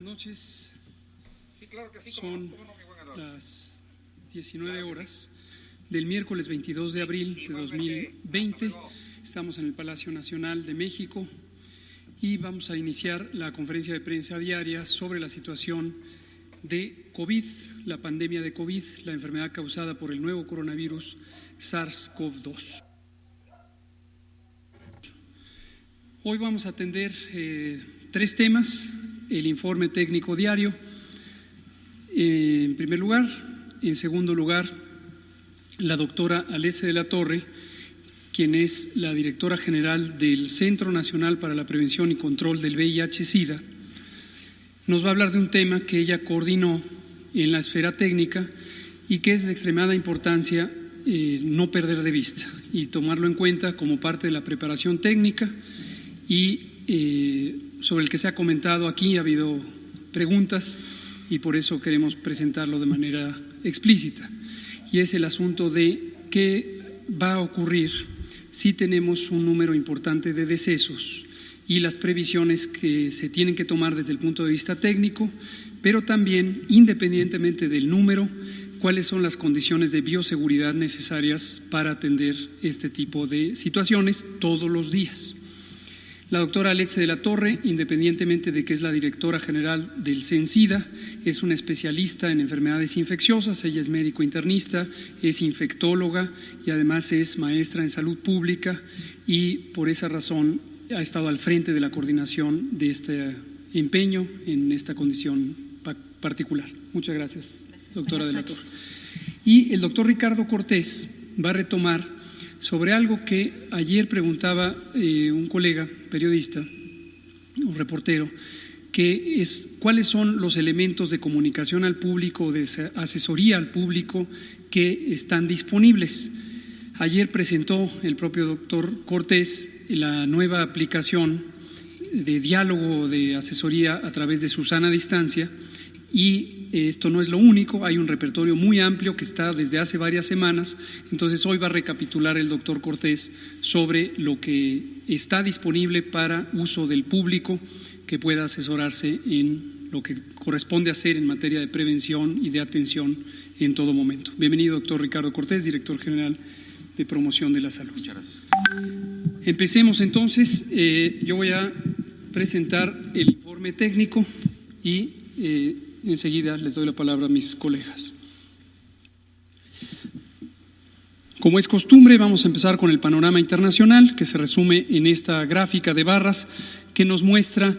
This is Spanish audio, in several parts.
Noches. Sí, claro que sí, Son las 19 horas del miércoles 22 de abril de 2020. Estamos en el Palacio Nacional de México y vamos a iniciar la conferencia de prensa diaria sobre la situación de COVID, la pandemia de COVID, la enfermedad causada por el nuevo coronavirus SARS-CoV-2. Hoy vamos a atender tres temas: el informe técnico diario, en primer lugar. En segundo lugar, la doctora Alece de la Torre, quien es la directora general del Centro Nacional para la Prevención y Control del VIH-Sida, nos va a hablar de un tema que ella coordinó en la esfera técnica y que es de extremada importancia no perder de vista y tomarlo en cuenta como parte de la preparación técnica y sobre el que se ha comentado aquí, ha habido preguntas y por eso queremos presentarlo de manera explícita. Y es el asunto de qué va a ocurrir si tenemos un número importante de decesos y las previsiones que se tienen que tomar desde el punto de vista técnico, pero también, independientemente del número, cuáles son las condiciones de bioseguridad necesarias para atender este tipo de situaciones todos los días. La doctora Alece de la Torre, independientemente de que es la directora general del CENSIDA, es una especialista en enfermedades infecciosas. Ella es médico internista, es infectóloga y además es maestra en salud pública y por esa razón ha estado al frente de la coordinación de este empeño en esta condición particular. Muchas gracias, doctora de la Torre. Y el doctor Ricardo Cortés va a retomar sobre algo que ayer preguntaba un colega periodista, un reportero, que es cuáles son los elementos de comunicación al público, de asesoría al público que están disponibles. Ayer presentó el propio doctor Cortés la nueva aplicación de diálogo de asesoría a través de Susana Distancia y esto no es lo único, hay un repertorio muy amplio que está desde hace varias semanas. Entonces hoy va a recapitular el doctor Cortés sobre lo que está disponible para uso del público que pueda asesorarse en lo que corresponde hacer en materia de prevención y de atención en todo momento. Bienvenido, doctor Ricardo Cortés, director general de Promoción de la Salud. Muchas gracias. Empecemos entonces. Yo voy a presentar el informe técnico y enseguida les doy la palabra a mis colegas. Como es costumbre, vamos a empezar con el panorama internacional, que se resume en esta gráfica de barras que nos muestra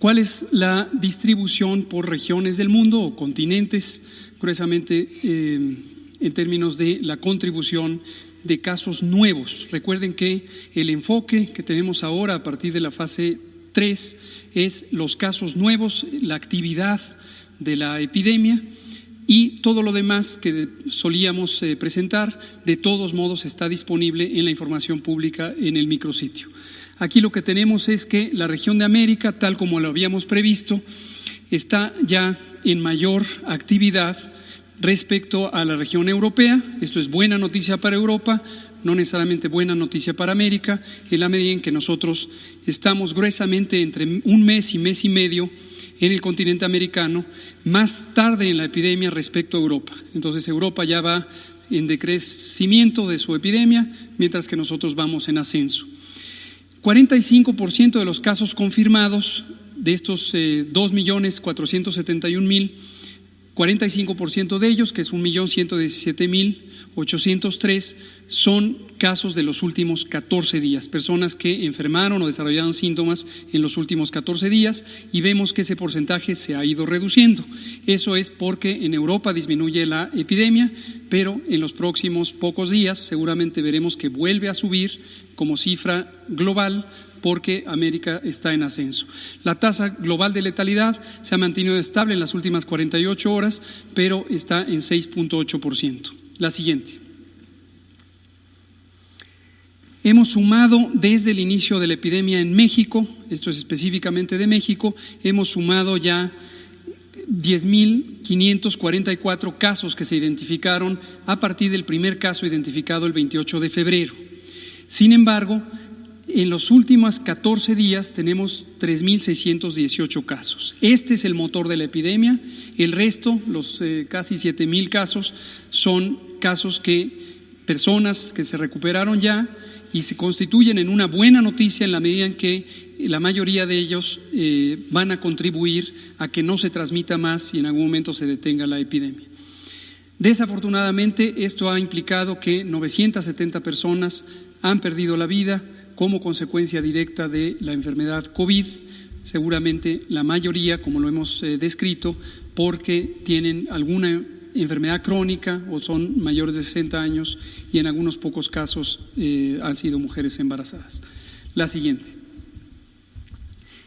cuál es la distribución por regiones del mundo o continentes, gruesamente en términos de la contribución de casos nuevos. Recuerden que el enfoque que tenemos ahora a partir de la fase 3 es los casos nuevos, la actividad de la epidemia y todo lo demás que solíamos presentar, de todos modos está disponible en la información pública en el micrositio. Aquí lo que tenemos es que la región de América, tal como lo habíamos previsto, está ya en mayor actividad respecto a la región europea. Esto es buena noticia para Europa, no necesariamente buena noticia para América, en la medida en que nosotros estamos gruesamente entre un mes y medio en el continente americano, más tarde en la epidemia respecto a Europa. Entonces Europa ya va en decrecimiento de su epidemia, mientras que nosotros vamos en ascenso. 45% de los casos confirmados, de estos 2.471.000, 45% de ellos, que es 1.117.803, son casos de los últimos 14 días, personas que enfermaron o desarrollaron síntomas en los últimos 14 días y vemos que ese porcentaje se ha ido reduciendo. Eso es porque en Europa disminuye la epidemia, pero en los próximos pocos días seguramente veremos que vuelve a subir como cifra global, porque América está en ascenso. La tasa global de letalidad se ha mantenido estable en las últimas 48 horas, pero está en 6.8%. La siguiente. Hemos sumado desde el inicio de la epidemia en México, esto es específicamente de México, hemos sumado ya 10.544 casos que se identificaron a partir del primer caso identificado el 28 de febrero. Sin embargo, en los últimos 14 días tenemos 3.618 casos. Este es el motor de la epidemia. El resto, los casi 7.000 casos, son casos personas que se recuperaron ya y se constituyen en una buena noticia en la medida en que la mayoría de ellos van a contribuir a que no se transmita más y en algún momento se detenga la epidemia. Desafortunadamente, esto ha implicado que 970 personas han perdido la vida como consecuencia directa de la enfermedad COVID, seguramente la mayoría, como lo hemos descrito, porque tienen alguna enfermedad crónica o son mayores de 60 años y en algunos pocos casos han sido mujeres embarazadas. La siguiente.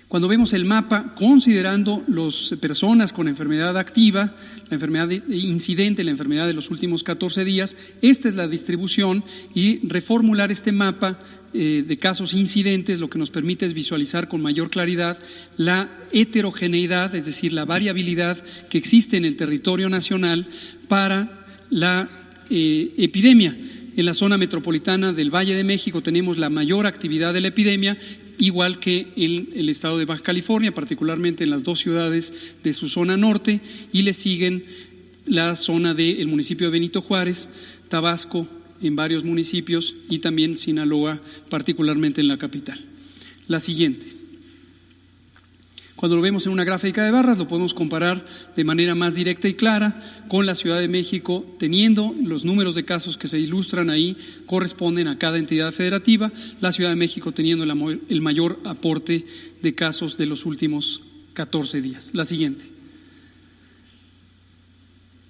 Cuando vemos el mapa, considerando las personas con enfermedad activa, la enfermedad incidente, la enfermedad de los últimos 14 días, esta es la distribución y reformular este mapa de casos incidentes lo que nos permite es visualizar con mayor claridad la heterogeneidad, es decir, la variabilidad que existe en el territorio nacional para la epidemia. En la zona metropolitana del Valle de México tenemos la mayor actividad de la epidemia, igual que en el estado de Baja California, particularmente en las dos ciudades de su zona norte, y le siguen la zona del municipio de Benito Juárez, Tabasco en varios municipios y también Sinaloa, particularmente en la capital. La siguiente. Cuando lo vemos en una gráfica de barras, lo podemos comparar de manera más directa y clara con la Ciudad de México, teniendo los números de casos que se ilustran ahí, corresponden a cada entidad federativa, la Ciudad de México teniendo el mayor aporte de casos de los últimos 14 días. La siguiente.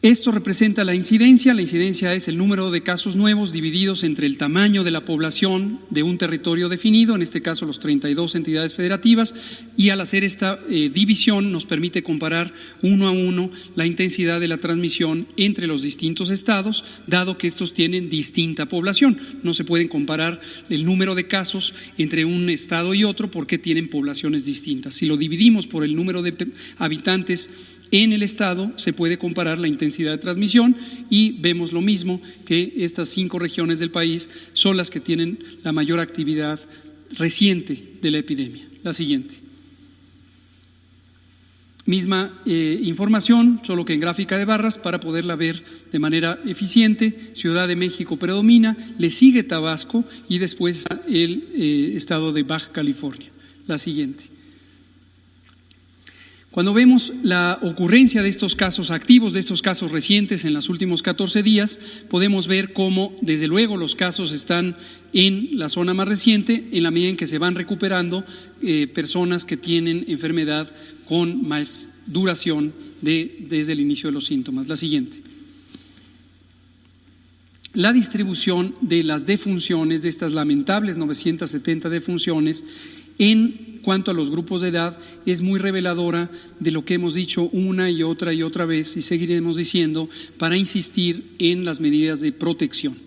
Esto representa la incidencia es el número de casos nuevos divididos entre el tamaño de la población de un territorio definido, en este caso los 32 entidades federativas, y al hacer esta división nos permite comparar uno a uno la intensidad de la transmisión entre los distintos estados, dado que estos tienen distinta población. No se pueden comparar el número de casos entre un estado y otro porque tienen poblaciones distintas. Si lo dividimos por el número de habitantes en el estado, se puede comparar la intensidad de transmisión y vemos lo mismo, que estas 5 regiones del país son las que tienen la mayor actividad reciente de la epidemia. La siguiente. Misma información, solo que en gráfica de barras para poderla ver de manera eficiente. Ciudad de México predomina, le sigue Tabasco y después el estado de Baja California. La siguiente. Cuando vemos la ocurrencia de estos casos activos, de estos casos recientes en los últimos 14 días, podemos ver cómo, desde luego, los casos están en la zona más reciente, en la medida en que se van recuperando personas que tienen enfermedad con más duración desde el inicio de los síntomas. La siguiente. La distribución de las defunciones, de estas lamentables 970 defunciones, en cuanto a los grupos de edad, es muy reveladora de lo que hemos dicho una y otra vez y seguiremos diciendo para insistir en las medidas de protección.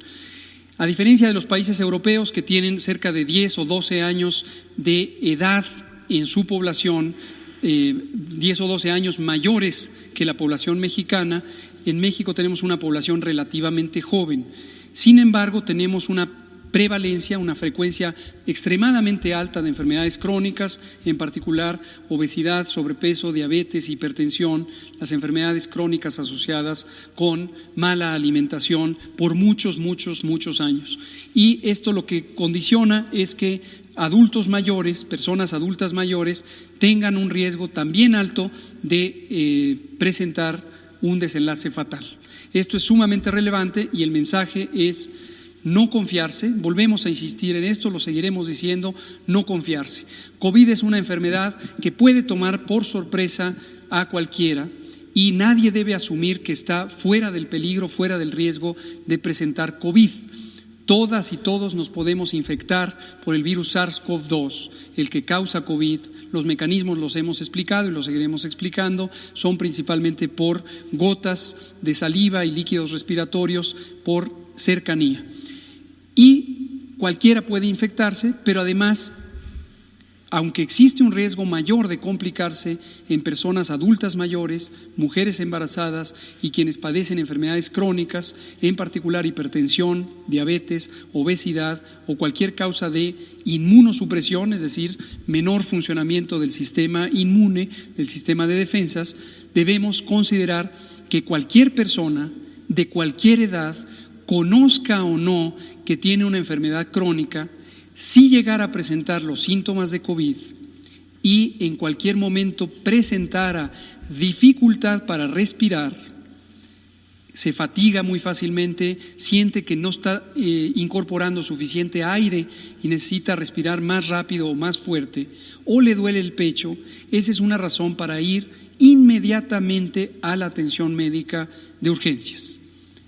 A diferencia de los países europeos que tienen cerca de 10 o 12 años de edad en su población, 10 o 12 años mayores que la población mexicana, en México tenemos una población relativamente joven. Sin embargo, tenemos una prevalencia, una frecuencia extremadamente alta de enfermedades crónicas, en particular obesidad, sobrepeso, diabetes, hipertensión, las enfermedades crónicas asociadas con mala alimentación por muchos años. Y esto lo que condiciona es que adultos mayores, personas adultas mayores, tengan un riesgo también alto de presentar un desenlace fatal. Esto es sumamente relevante y el mensaje es no confiarse. Volvemos a insistir en esto, lo seguiremos diciendo, no confiarse. COVID es una enfermedad que puede tomar por sorpresa a cualquiera y nadie debe asumir que está fuera del peligro, fuera del riesgo de presentar COVID. Todas y todos nos podemos infectar por el virus SARS-CoV-2, el que causa COVID. Los mecanismos los hemos explicado y los seguiremos explicando. Son principalmente por gotas de saliva y líquidos respiratorios por cercanía. Y cualquiera puede infectarse, pero además aunque existe un riesgo mayor de complicarse en personas adultas mayores, mujeres embarazadas y quienes padecen enfermedades crónicas, en particular hipertensión, diabetes, obesidad o cualquier causa de inmunosupresión, es decir, menor funcionamiento del sistema inmune, del sistema de defensas, debemos considerar que cualquier persona de cualquier edad, conozca o no que tiene una enfermedad crónica, si llegara a presentar los síntomas de COVID y en cualquier momento presentara dificultad para respirar, se fatiga muy fácilmente, siente que no está incorporando suficiente aire y necesita respirar más rápido o más fuerte, o le duele el pecho, esa es una razón para ir inmediatamente a la atención médica de urgencias.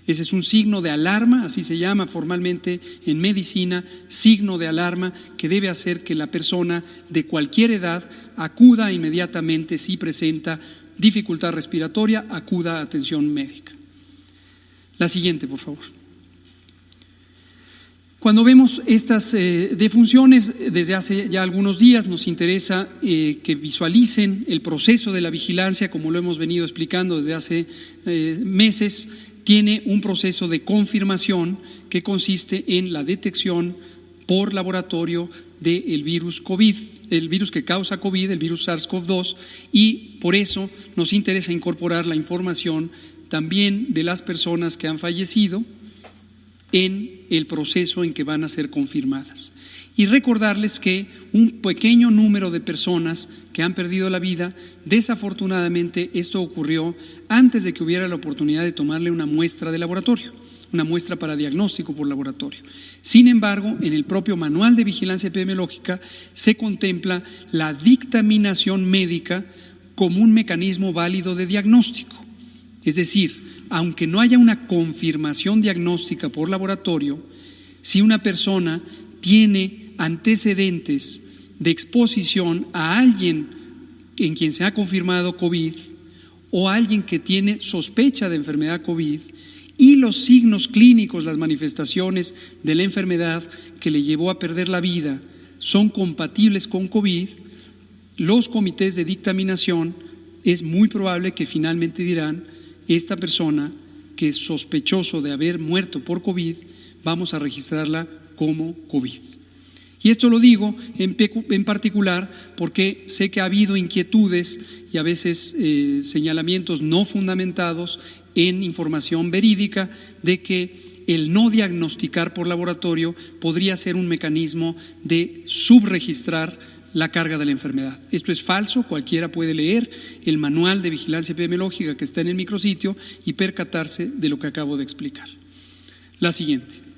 Ese es un signo de alarma, así se llama formalmente en medicina, signo de alarma que debe hacer que la persona de cualquier edad acuda inmediatamente si presenta dificultad respiratoria, acuda a atención médica. La siguiente, por favor. Cuando vemos estas defunciones, desde hace ya algunos días nos interesa que visualicen el proceso de la vigilancia, como lo hemos venido explicando desde hace meses. Tiene un proceso de confirmación que consiste en la detección por laboratorio del virus COVID, el virus que causa COVID, el virus SARS-CoV-2, y por eso nos interesa incorporar la información también de las personas que han fallecido en el proceso en que van a ser confirmadas. Y recordarles que un pequeño número de personas que han perdido la vida, desafortunadamente esto ocurrió antes de que hubiera la oportunidad de tomarle una muestra de laboratorio, una muestra para diagnóstico por laboratorio. Sin embargo, en el propio Manual de Vigilancia Epidemiológica se contempla la dictaminación médica como un mecanismo válido de diagnóstico. Es decir, aunque no haya una confirmación diagnóstica por laboratorio, si una persona tiene antecedentes de exposición a alguien en quien se ha confirmado COVID o a alguien que tiene sospecha de enfermedad COVID y los signos clínicos, las manifestaciones de la enfermedad que le llevó a perder la vida son compatibles con COVID, los comités de dictaminación es muy probable que finalmente dirán: esta persona que es sospechoso de haber muerto por COVID, vamos a registrarla como COVID. Y esto lo digo en particular porque sé que ha habido inquietudes y a veces señalamientos no fundamentados en información verídica de que el no diagnosticar por laboratorio podría ser un mecanismo de subregistrar la carga de la enfermedad. Esto es falso, cualquiera puede leer el manual de vigilancia epidemiológica que está en el micrositio y percatarse de lo que acabo de explicar. La siguiente.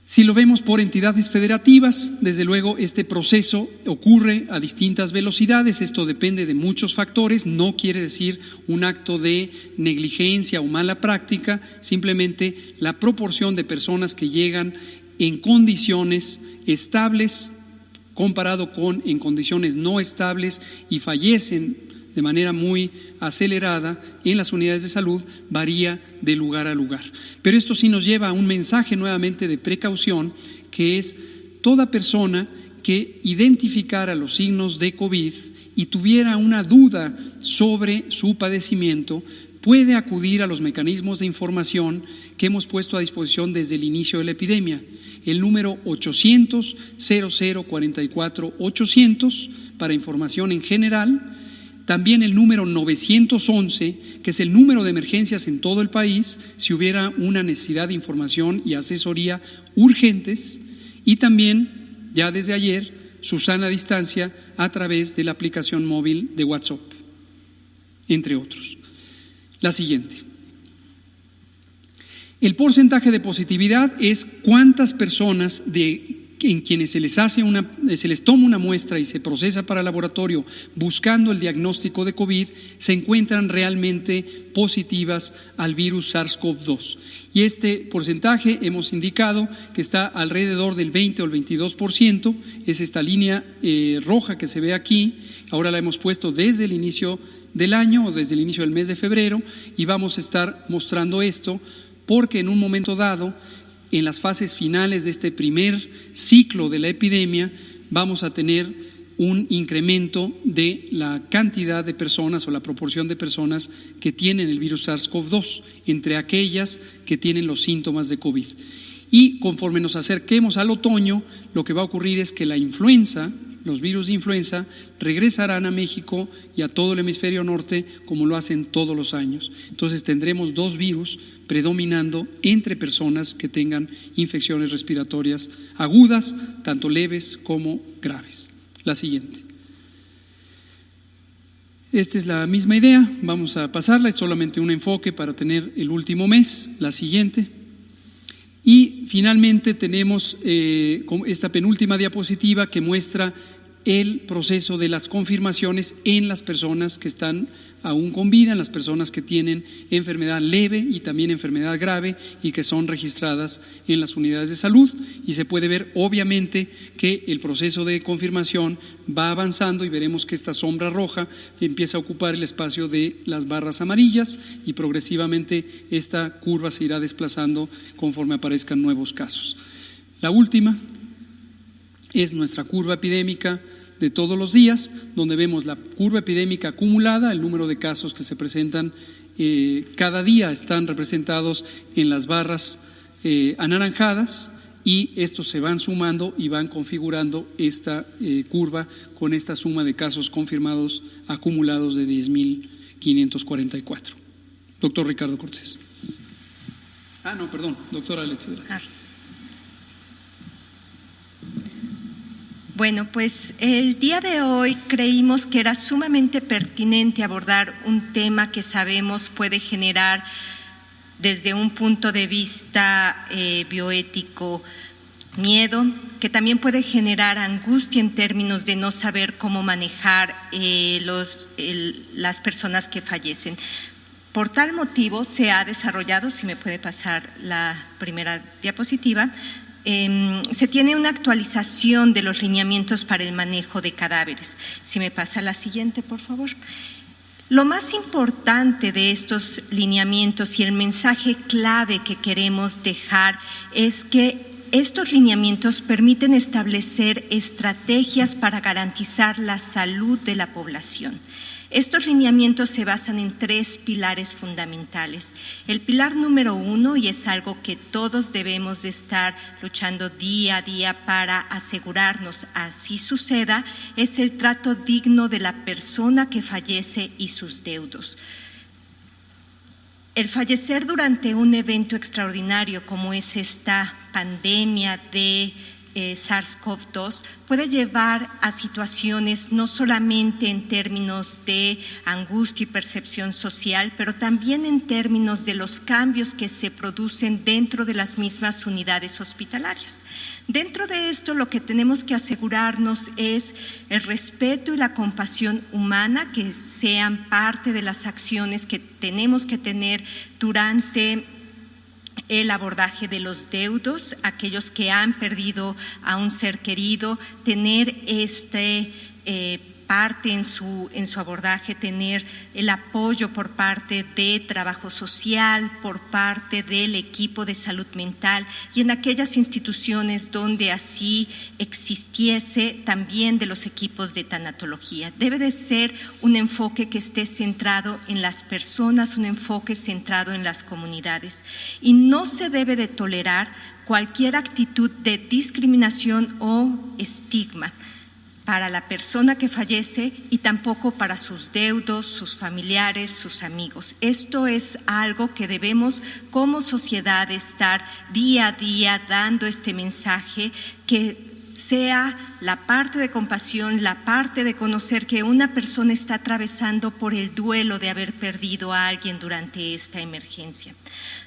Si lo vemos por entidades federativas, desde luego este proceso ocurre a distintas velocidades, esto depende de muchos factores, no quiere decir un acto de negligencia o mala práctica, simplemente la proporción de personas que llegan en condiciones estables comparado con en condiciones no estables y fallecen de manera muy acelerada en las unidades de salud varía de lugar a lugar. Pero esto sí nos lleva a un mensaje nuevamente de precaución, que es toda persona que identificara los signos de COVID y tuviera una duda sobre su padecimiento, puede acudir a los mecanismos de información que hemos puesto a disposición desde el inicio de la epidemia. El número 800-0044-800 para información en general. También el número 911, que es el número de emergencias en todo el país, si hubiera una necesidad de información y asesoría urgentes. Y también, ya desde ayer, su sana distancia a través de la aplicación móvil de WhatsApp, entre otros. La siguiente. El porcentaje de positividad es cuántas personas en quienes se les toma una muestra y se procesa para laboratorio buscando el diagnóstico de COVID, se encuentran realmente positivas al virus SARS-CoV-2. Y este porcentaje hemos indicado que está alrededor del 20 o el 22%, es esta línea roja que se ve aquí, ahora la hemos puesto desde el inicio del año o desde el inicio del mes de febrero y vamos a estar mostrando esto porque en un momento dado, en las fases finales de este primer ciclo de la epidemia, vamos a tener un incremento de la cantidad de personas o la proporción de personas que tienen el virus SARS-CoV-2 entre aquellas que tienen los síntomas de COVID. Y conforme nos acerquemos al otoño, lo que va a ocurrir es que la influenza, los virus de influenza, regresarán a México y a todo el hemisferio norte como lo hacen todos los años. Entonces tendremos 2 virus predominando entre personas que tengan infecciones respiratorias agudas, tanto leves como graves. La siguiente. Esta es la misma idea, vamos a pasarla, es solamente un enfoque para tener el último mes. La siguiente. Y finalmente tenemos esta penúltima diapositiva que muestra el proceso de las confirmaciones en las personas que están aún con vida, en las personas que tienen enfermedad leve y también enfermedad grave y que son registradas en las unidades de salud. Y se puede ver obviamente que el proceso de confirmación va avanzando y veremos que esta sombra roja empieza a ocupar el espacio de las barras amarillas y progresivamente esta curva se irá desplazando conforme aparezcan nuevos casos. La última es nuestra curva epidémica de todos los días, donde vemos la curva epidémica acumulada, el número de casos que se presentan cada día están representados en las barras anaranjadas y estos se van sumando y van configurando esta curva con esta suma de casos confirmados acumulados de 10.544. Doctor Ricardo Cortés. Doctora Alexia. Bueno, pues el día de hoy creímos que era sumamente pertinente abordar un tema que sabemos puede generar desde un punto de vista bioético miedo, que también puede generar angustia en términos de no saber cómo manejar las personas que fallecen. Por tal motivo se ha desarrollado, si me puede pasar la primera diapositiva, se tiene una actualización de los lineamientos para el manejo de cadáveres. Si me pasa la siguiente, por favor. Lo más importante de estos lineamientos y el mensaje clave que queremos dejar es que estos lineamientos permiten establecer estrategias para garantizar la salud de la población. Estos lineamientos se basan en 3 pilares fundamentales. El pilar número 1, y es algo que todos debemos de estar luchando día a día para asegurarnos así suceda, es el trato digno de la persona que fallece y sus deudos. El fallecer durante un evento extraordinario como es esta pandemia de SARS-CoV-2 puede llevar a situaciones no solamente en términos de angustia y percepción social, pero también en términos de los cambios que se producen dentro de las mismas unidades hospitalarias. Dentro de esto, lo que tenemos que asegurarnos es el respeto y la compasión humana, que sean parte de las acciones que tenemos que tener durante el abordaje de los deudos, aquellos que han perdido a un ser querido, tener parte en su abordaje, tener el apoyo por parte de trabajo social, por parte del equipo de salud mental y en aquellas instituciones donde así existiese también de los equipos de tanatología. Debe de ser un enfoque que esté centrado en las personas, un enfoque centrado en las comunidades y no se debe de tolerar cualquier actitud de discriminación o estigma para la persona que fallece y tampoco para sus deudos, sus familiares, sus amigos. Esto es algo que debemos como sociedad estar día a día dando este mensaje, que sea la parte de compasión, la parte de conocer que una persona está atravesando por el duelo de haber perdido a alguien durante esta emergencia.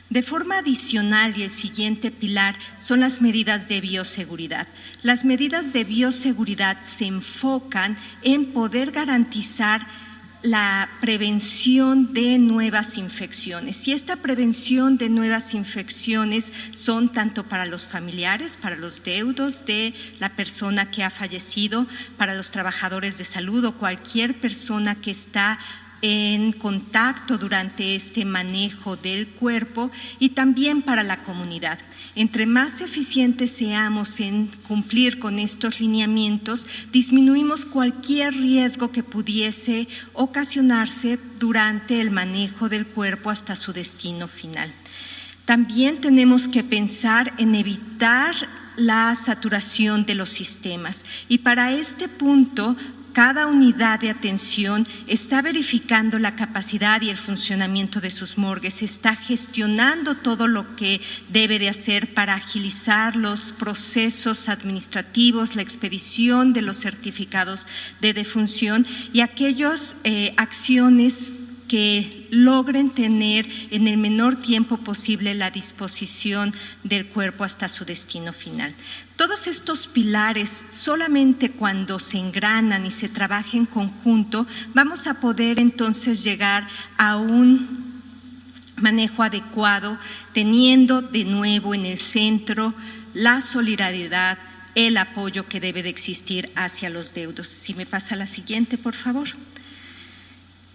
De forma adicional, y el siguiente pilar, son las medidas de bioseguridad. Las medidas de bioseguridad se enfocan en poder garantizar la prevención de nuevas infecciones. Y esta prevención de nuevas infecciones son tanto para los familiares, para los deudos de la persona que ha fallecido, para los trabajadores de salud o cualquier persona que está en contacto durante este manejo del cuerpo y también para la comunidad. Entre más eficientes seamos en cumplir con estos lineamientos, disminuimos cualquier riesgo que pudiese ocasionarse durante el manejo del cuerpo hasta su destino final. También tenemos que pensar en evitar la saturación de los sistemas y para este punto cada unidad de atención está verificando la capacidad y el funcionamiento de sus morgues, está gestionando todo lo que debe de hacer para agilizar los procesos administrativos, la expedición de los certificados de defunción y aquellas acciones que logren tener en el menor tiempo posible la disposición del cuerpo hasta su destino final. Todos estos pilares, solamente cuando se engranan y se trabaja en conjunto, vamos a poder entonces llegar a un manejo adecuado, teniendo de nuevo en el centro la solidaridad, el apoyo que debe de existir hacia los deudos. Si me pasa la siguiente, por favor.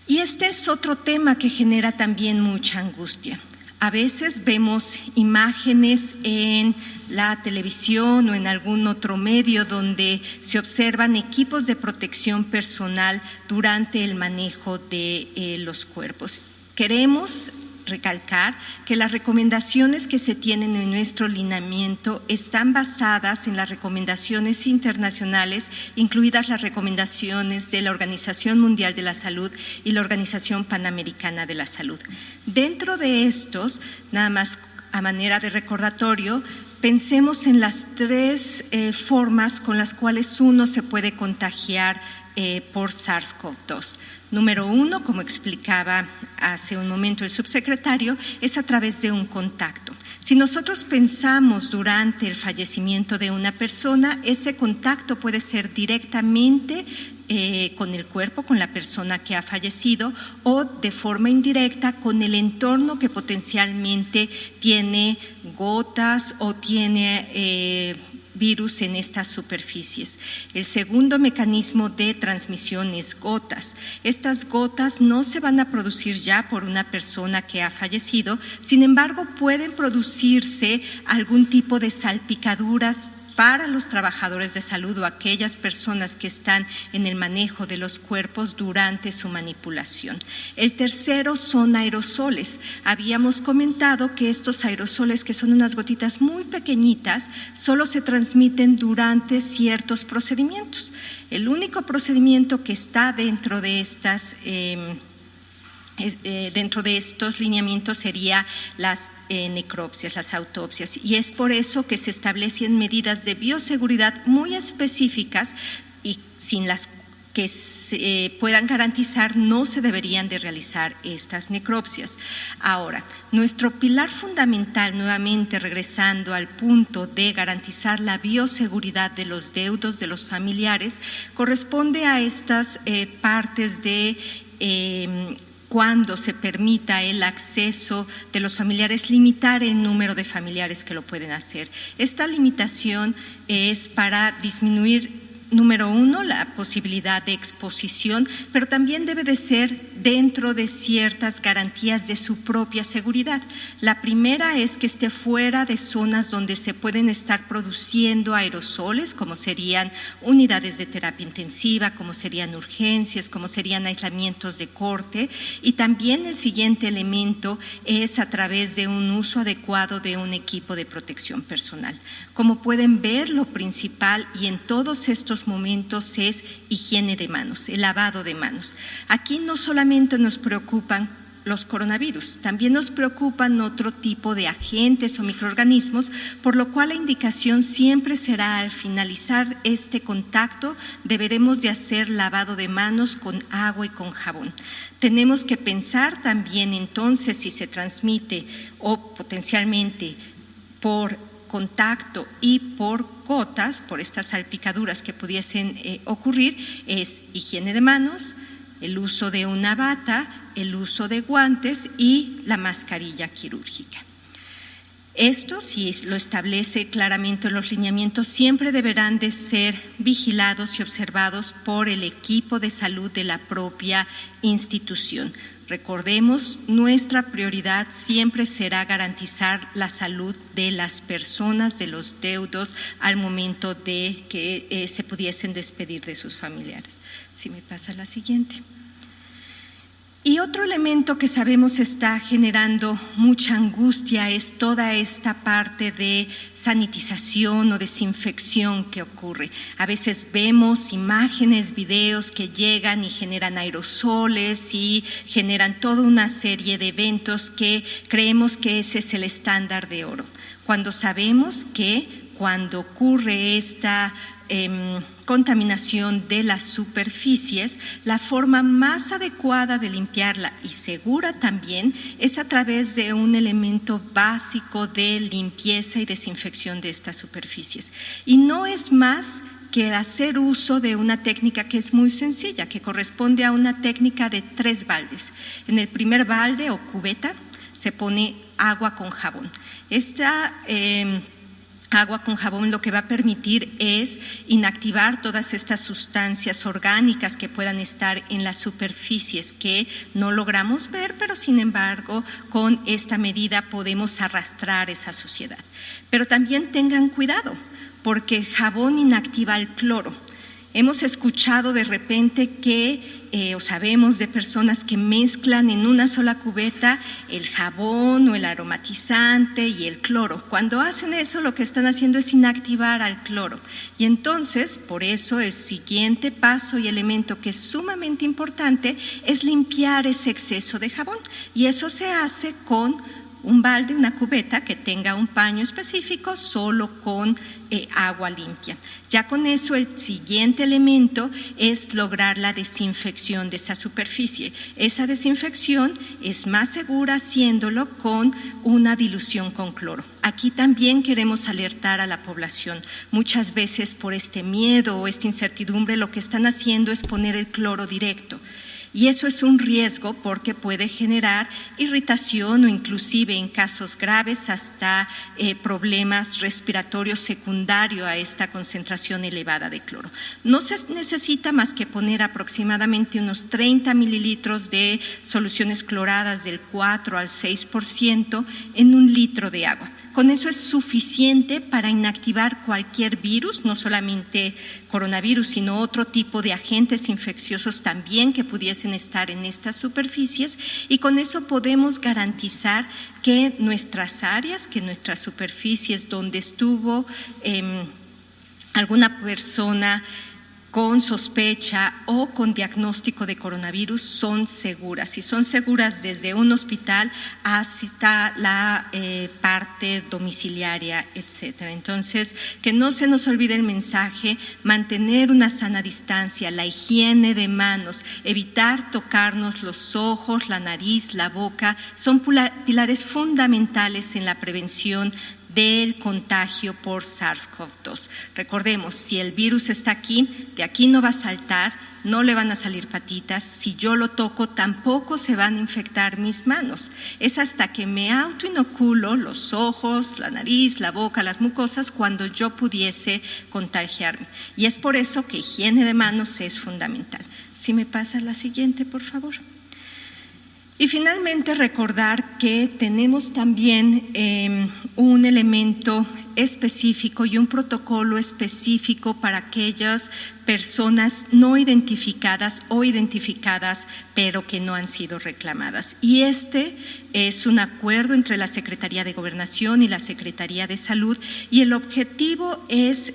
Y este es otro tema que genera también mucha angustia. A veces vemos imágenes en la televisión o en algún otro medio donde se observan equipos de protección personal durante el manejo de los cuerpos. Queremos recalcar que las recomendaciones que se tienen en nuestro lineamiento están basadas en las recomendaciones internacionales, incluidas las recomendaciones de la Organización Mundial de la Salud y la Organización Panamericana de la Salud. Dentro de estos, nada más a manera de recordatorio, pensemos en las tres formas con las cuales uno se puede contagiar por SARS-CoV-2. Número 1, como explicaba hace un momento el subsecretario, es a través de un contacto. Si nosotros pensamos durante el fallecimiento de una persona, ese contacto puede ser directamente con el cuerpo, con la persona que ha fallecido, o de forma indirecta con el entorno que potencialmente tiene gotas o tiene virus en estas superficies. El segundo mecanismo de transmisión es gotas. Estas gotas no se van a producir ya por una persona que ha fallecido, sin embargo pueden producirse algún tipo de salpicaduras para los trabajadores de salud o aquellas personas que están en el manejo de los cuerpos durante su manipulación. El tercero son aerosoles. Habíamos comentado que estos aerosoles, que son unas gotitas muy pequeñitas, solo se transmiten durante ciertos procedimientos. El único procedimiento que está dentro de estos lineamientos sería las necropsias, las autopsias, y es por eso que se establecen medidas de bioseguridad muy específicas y sin las que se puedan garantizar no se deberían de realizar estas necropsias. Ahora, nuestro pilar fundamental, nuevamente regresando al punto de garantizar la bioseguridad de los deudos de los familiares, corresponde a estas partes de cuando se permita el acceso de los familiares, limitar el número de familiares que lo pueden hacer. Esta limitación es para disminuir, número 1, la posibilidad de exposición, pero también debe de ser dentro de ciertas garantías de su propia seguridad. La primera es que esté fuera de zonas donde se pueden estar produciendo aerosoles, como serían unidades de terapia intensiva, como serían urgencias, como serían aislamientos de corte, y también el siguiente elemento es a través de un uso adecuado de un equipo de protección personal. Como pueden ver, lo principal y en todos estos momentos es higiene de manos, el lavado de manos. Aquí no solamente nos preocupan los coronavirus, también nos preocupan otro tipo de agentes o microorganismos, por lo cual la indicación siempre será al finalizar este contacto deberemos de hacer lavado de manos con agua y con jabón. Tenemos que pensar también entonces si se transmite o potencialmente por contacto y por gotas, por estas salpicaduras que pudiesen ocurrir, es higiene de manos, el uso de una bata, el uso de guantes y la mascarilla quirúrgica. Esto, si lo establece claramente en los lineamientos, siempre deberán de ser vigilados y observados por el equipo de salud de la propia institución. Recordemos, nuestra prioridad siempre será garantizar la salud de las personas, de los deudos, al momento de que se pudiesen despedir de sus familiares. Si me pasa la siguiente. Y otro elemento que sabemos está generando mucha angustia es toda esta parte de sanitización o desinfección que ocurre. A veces vemos imágenes, videos que llegan y generan aerosoles y generan toda una serie de eventos que creemos que ese es el estándar de oro. Cuando sabemos que cuando ocurre esta contaminación de las superficies, la forma más adecuada de limpiarla y segura también es a través de un elemento básico de limpieza y desinfección de estas superficies. Y no es más que hacer uso de una técnica que es muy sencilla, que corresponde a una técnica de 3 baldes. En el primer balde o cubeta se pone agua con jabón. Esta agua con jabón lo que va a permitir es inactivar todas estas sustancias orgánicas que puedan estar en las superficies que no logramos ver, pero sin embargo con esta medida podemos arrastrar esa suciedad. Pero también tengan cuidado, porque el jabón inactiva el cloro. Hemos escuchado de repente que, o sabemos de personas que mezclan en una sola cubeta el jabón o el aromatizante y el cloro. Cuando hacen eso, lo que están haciendo es inactivar al cloro. Y entonces, por eso, el siguiente paso y elemento que es sumamente importante es limpiar ese exceso de jabón. Y eso se hace con un balde, una cubeta que tenga un paño específico, solo con agua limpia. Ya con eso, el siguiente elemento es lograr la desinfección de esa superficie. Esa desinfección es más segura haciéndolo con una dilución con cloro. Aquí también queremos alertar a la población. Muchas veces por este miedo o esta incertidumbre lo que están haciendo es poner el cloro directo. Y eso es un riesgo porque puede generar irritación o inclusive en casos graves hasta problemas respiratorios secundarios a esta concentración elevada de cloro. No se necesita más que poner aproximadamente unos 30 mililitros de soluciones cloradas del 4 al 6% en 1 litro de agua. Con eso es suficiente para inactivar cualquier virus, no solamente coronavirus, sino otro tipo de agentes infecciosos también que pudiesen estar en estas superficies, y con eso podemos garantizar que nuestras áreas, que nuestras superficies donde estuvo alguna persona con sospecha o con diagnóstico de coronavirus son seguras, y son seguras desde un hospital hasta la parte domiciliaria, etcétera. Entonces, que no se nos olvide el mensaje, mantener una sana distancia, la higiene de manos, evitar tocarnos los ojos, la nariz, la boca, son pilares fundamentales en la prevención del contagio por SARS-CoV-2. Recordemos, si el virus está aquí, de aquí no va a saltar, no le van a salir patitas, si yo lo toco tampoco se van a infectar mis manos. Es hasta que me autoinoculo los ojos, la nariz, la boca, las mucosas, cuando yo pudiese contagiarme. Y es por eso que higiene de manos es fundamental. Si me pasa la siguiente, por favor. Y finalmente recordar que tenemos también un elemento específico y un protocolo específico para aquellas personas no identificadas o identificadas pero que no han sido reclamadas. Y este es un acuerdo entre la Secretaría de Gobernación y la Secretaría de Salud, y el objetivo es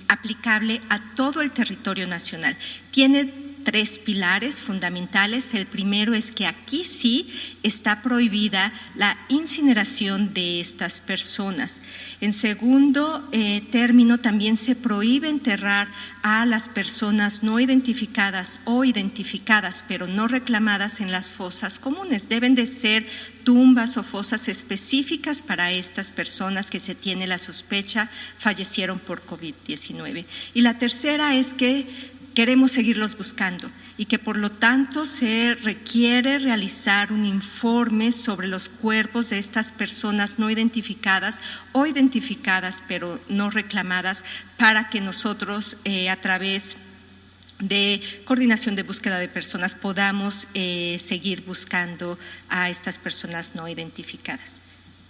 aplicable a todo el territorio nacional. Tiene 3 pilares fundamentales. El primero es que aquí sí está prohibida la incineración de estas personas. En segundo término, también se prohíbe enterrar a las personas no identificadas o identificadas pero no reclamadas en las fosas comunes. Deben de ser tumbas o fosas específicas para estas personas que se tiene la sospecha fallecieron por COVID-19. Y la tercera es que queremos seguirlos buscando y que por lo tanto se requiere realizar un informe sobre los cuerpos de estas personas no identificadas o identificadas pero no reclamadas, para que nosotros a través de coordinación de búsqueda de personas podamos seguir buscando a estas personas no identificadas.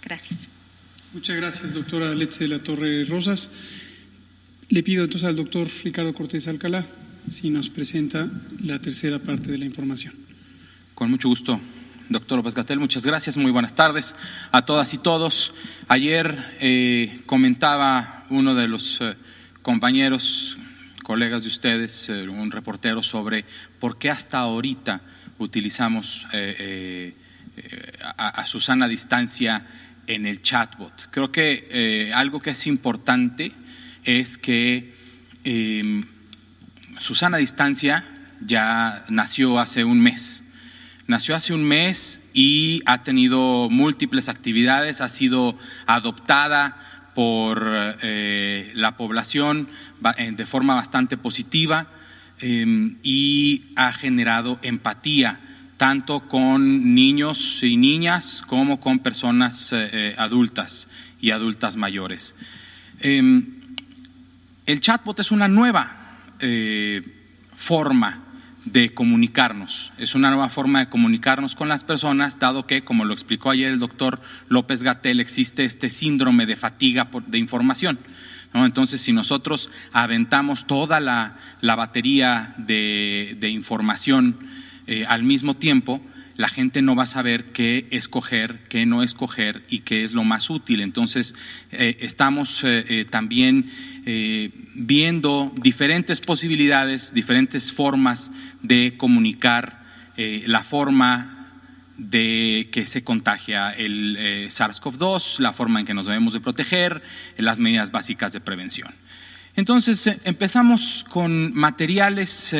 Gracias. Muchas gracias, doctora Letze de la Torre Rosas. Le pido entonces al doctor Ricardo Cortés Alcalá si nos presenta la tercera parte de la información. Con mucho gusto, doctor López-Gatell. Muchas gracias. Muy buenas tardes a todas y todos. Ayer comentaba uno de los compañeros, colegas de ustedes, un reportero, sobre por qué hasta ahorita utilizamos a Susana Distancia en el chatbot. Creo que algo que es importante es que Susana Distancia ya nació hace un mes. Nació hace un mes y ha tenido múltiples actividades, ha sido adoptada por la población de forma bastante positiva y ha generado empatía tanto con niños y niñas como con personas adultas y adultas mayores. El chatbot es una nueva forma de comunicarnos, es una nueva forma de comunicarnos con las personas, dado que, como lo explicó ayer el doctor López-Gatell, existe este síndrome de fatiga de información, ¿no? Entonces, si nosotros aventamos toda la batería de información al mismo tiempo, la gente no va a saber qué escoger, qué no escoger y qué es lo más útil. Entonces, estamos también viendo diferentes posibilidades, diferentes formas de comunicar la forma de que se contagia el SARS-CoV-2, la forma en que nos debemos de proteger, las medidas básicas de prevención. Entonces, empezamos con materiales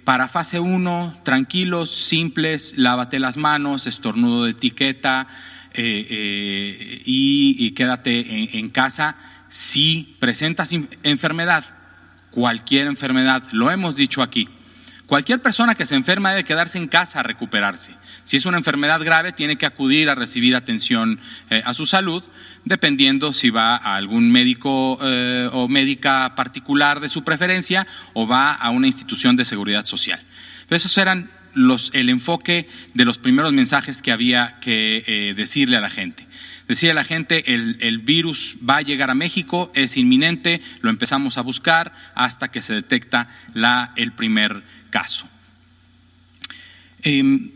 para fase 1, tranquilos, simples, lávate las manos, estornudo de etiqueta y quédate en casa. Si presentas enfermedad, cualquier enfermedad, lo hemos dicho aquí, cualquier persona que se enferma debe quedarse en casa a recuperarse. Si es una enfermedad grave, tiene que acudir a recibir atención a su salud, dependiendo si va a algún médico o médica particular de su preferencia o va a una institución de seguridad social. Entonces, esos eran el enfoque de los primeros mensajes que había que decirle a la gente. Decirle a la gente, el virus va a llegar a México, es inminente, lo empezamos a buscar hasta que se detecta el primer caso.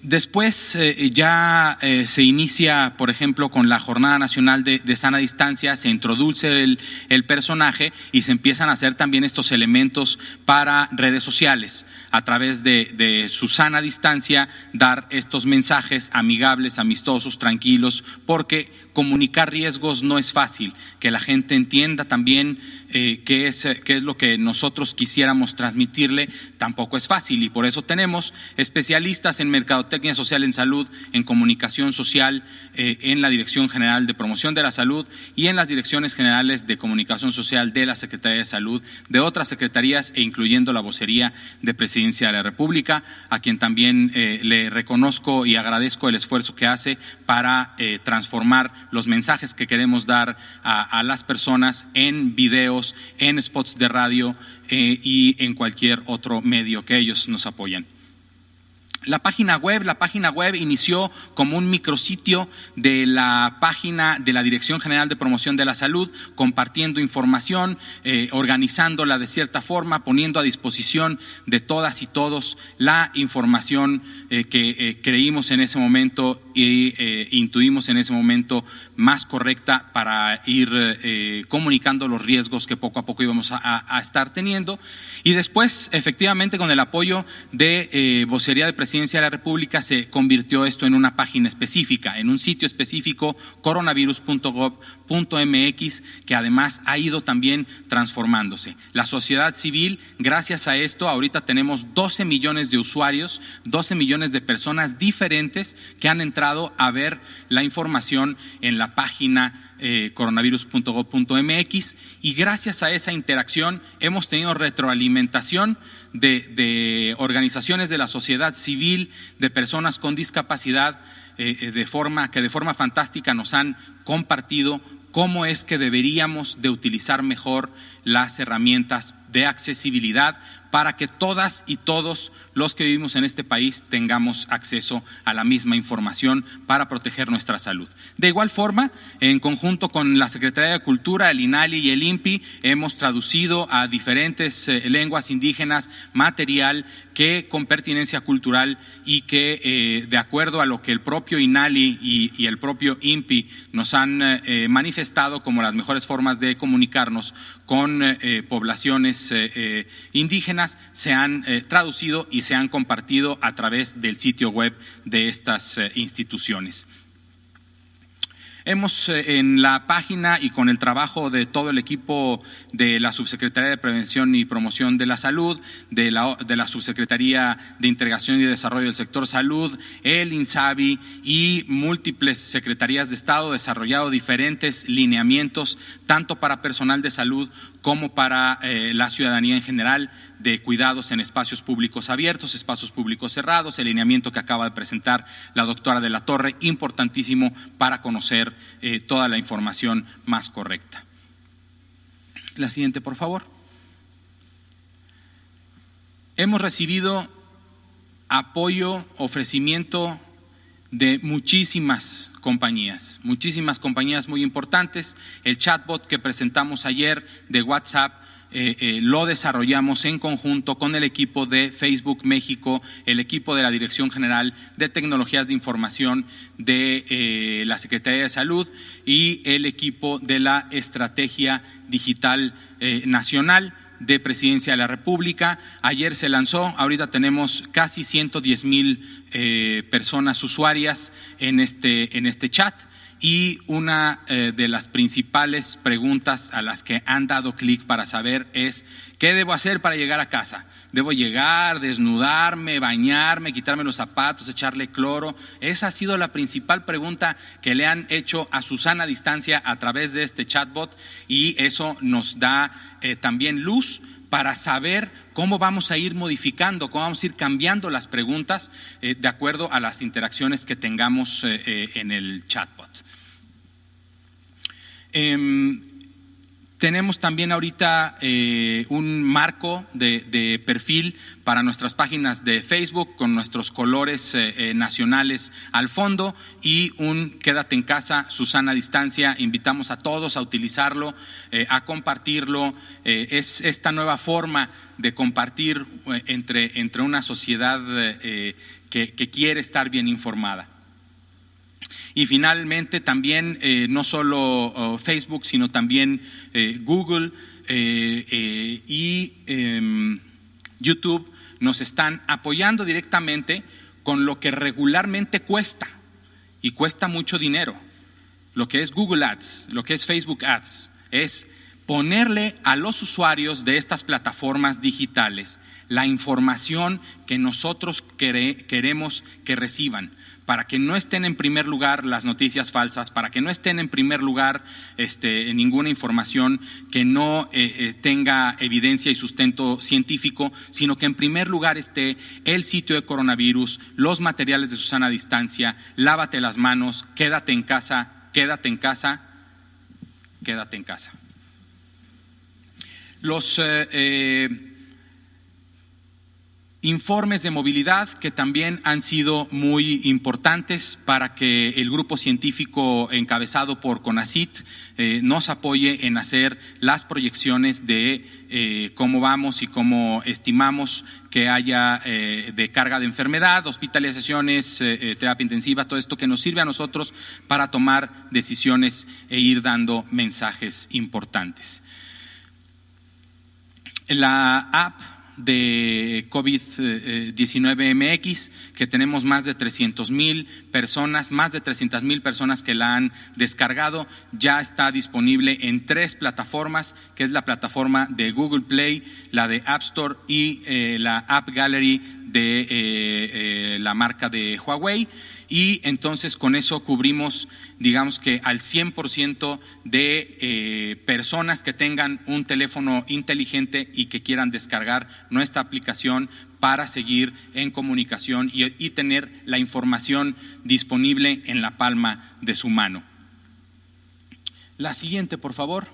Después ya se inicia, por ejemplo, con la Jornada Nacional de Sana Distancia, se introduce el personaje y se empiezan a hacer también estos elementos para redes sociales. A través de su sana distancia, dar estos mensajes amigables, amistosos, tranquilos, porque comunicar riesgos no es fácil. Que la gente entienda también qué es lo que nosotros quisiéramos transmitirle, tampoco es fácil, y por eso tenemos especialistas en mercadotecnia social en salud, en comunicación social, en la Dirección General de Promoción de la Salud y en las Direcciones Generales de Comunicación Social de la Secretaría de Salud, de otras secretarías e incluyendo la vocería de Presidencia de la República, a quien también le reconozco y agradezco el esfuerzo que hace para transformar los mensajes que queremos dar a las personas en videos, en spots de radio y en cualquier otro medio que ellos nos apoyan. La página web inició como un micrositio de la página de la Dirección General de Promoción de la Salud, compartiendo información, organizándola de cierta forma, poniendo a disposición de todas y todos la información que creímos en ese momento y intuimos en ese momento más correcta para ir comunicando los riesgos que poco a poco íbamos a estar teniendo. Y después, efectivamente, con el apoyo de Vocería de Presidencia de la República, se convirtió esto en una página específica, en un sitio específico, coronavirus.gov.mx, que además ha ido también transformándose. La sociedad civil, gracias a esto, ahorita tenemos 12 millones de usuarios, 12 millones de personas diferentes que han entrado a ver la información en la página coronavirus.gov.mx, y gracias a esa interacción hemos tenido retroalimentación de organizaciones de la sociedad civil, de personas con discapacidad, de forma fantástica nos han compartido cómo es que deberíamos de utilizar mejor las herramientas de accesibilidad para que todas y todos los que vivimos en este país tengamos acceso a la misma información para proteger nuestra salud. De igual forma, en conjunto con la Secretaría de Cultura, el INALI y el INPI, hemos traducido a diferentes lenguas indígenas material que con pertinencia cultural y que de acuerdo a lo que el propio INALI y el propio INPI nos han manifestado como las mejores formas de comunicarnos con poblaciones indígenas, se han traducido y se han compartido a través del sitio web de estas instituciones. Hemos en la página y con el trabajo de todo el equipo de la Subsecretaría de Prevención y Promoción de la Salud, de la Subsecretaría de Integración y Desarrollo del Sector Salud, el INSABI y múltiples secretarías de Estado desarrollado diferentes lineamientos tanto para personal de salud como para la ciudadanía en general, de cuidados en espacios públicos abiertos, espacios públicos cerrados, el lineamiento que acaba de presentar la doctora de la Torre, importantísimo para conocer toda la información más correcta. La siguiente, por favor. Hemos recibido apoyo, ofrecimiento de muchísimas compañías muy importantes. El chatbot que presentamos ayer de WhatsApp lo desarrollamos en conjunto con el equipo de Facebook México, el equipo de la Dirección General de Tecnologías de Información de la Secretaría de Salud y el equipo de la Estrategia Digital Nacional de Presidencia de la República. Ayer se lanzó, ahorita tenemos casi 110,000 personas usuarias en este chat. Y una de las principales preguntas a las que han dado clic para saber es ¿qué debo hacer para llegar a casa? ¿Debo llegar, desnudarme, bañarme, quitarme los zapatos, echarle cloro? Esa ha sido la principal pregunta que le han hecho a Susana Distancia a través de este chatbot, y eso nos da también luz para saber cómo vamos a ir modificando, cómo vamos a ir cambiando las preguntas de acuerdo a las interacciones que tengamos en el chatbot. Tenemos también ahorita un marco de perfil para nuestras páginas de Facebook con nuestros colores nacionales al fondo y un Quédate en casa, Susana Distancia. Invitamos a todos a utilizarlo, a compartirlo. Es esta nueva forma de compartir entre una sociedad que quiere estar bien informada. Y finalmente también no solo Facebook, sino también Google y YouTube nos están apoyando directamente con lo que regularmente cuesta, y cuesta mucho dinero. Lo que es Google Ads, lo que es Facebook Ads, es ponerle a los usuarios de estas plataformas digitales la información que nosotros queremos que reciban, para que no estén en primer lugar las noticias falsas, para que no estén en primer lugar ninguna información que no tenga evidencia y sustento científico, sino que en primer lugar esté el sitio de coronavirus, los materiales de Susana Distancia, lávate las manos, quédate en casa, quédate en casa, quédate en casa. Los informes de movilidad que también han sido muy importantes para que el grupo científico encabezado por CONACYT nos apoye en hacer las proyecciones de cómo vamos y cómo estimamos que haya de carga de enfermedad, hospitalizaciones, terapia intensiva, todo esto que nos sirve a nosotros para tomar decisiones e ir dando mensajes importantes. La app de COVID-19 MX, que tenemos más de 300,000 personas, más de 300,000 personas que la han descargado, ya está disponible en 3 plataformas, que es la plataforma de Google Play, la de App Store y la App Gallery de la marca de Huawei. y entonces con eso cubrimos, digamos que al 100% de personas que tengan un teléfono inteligente y que quieran descargar nuestra aplicación para seguir en comunicación y tener la información disponible en la palma de su mano. La siguiente, por favor.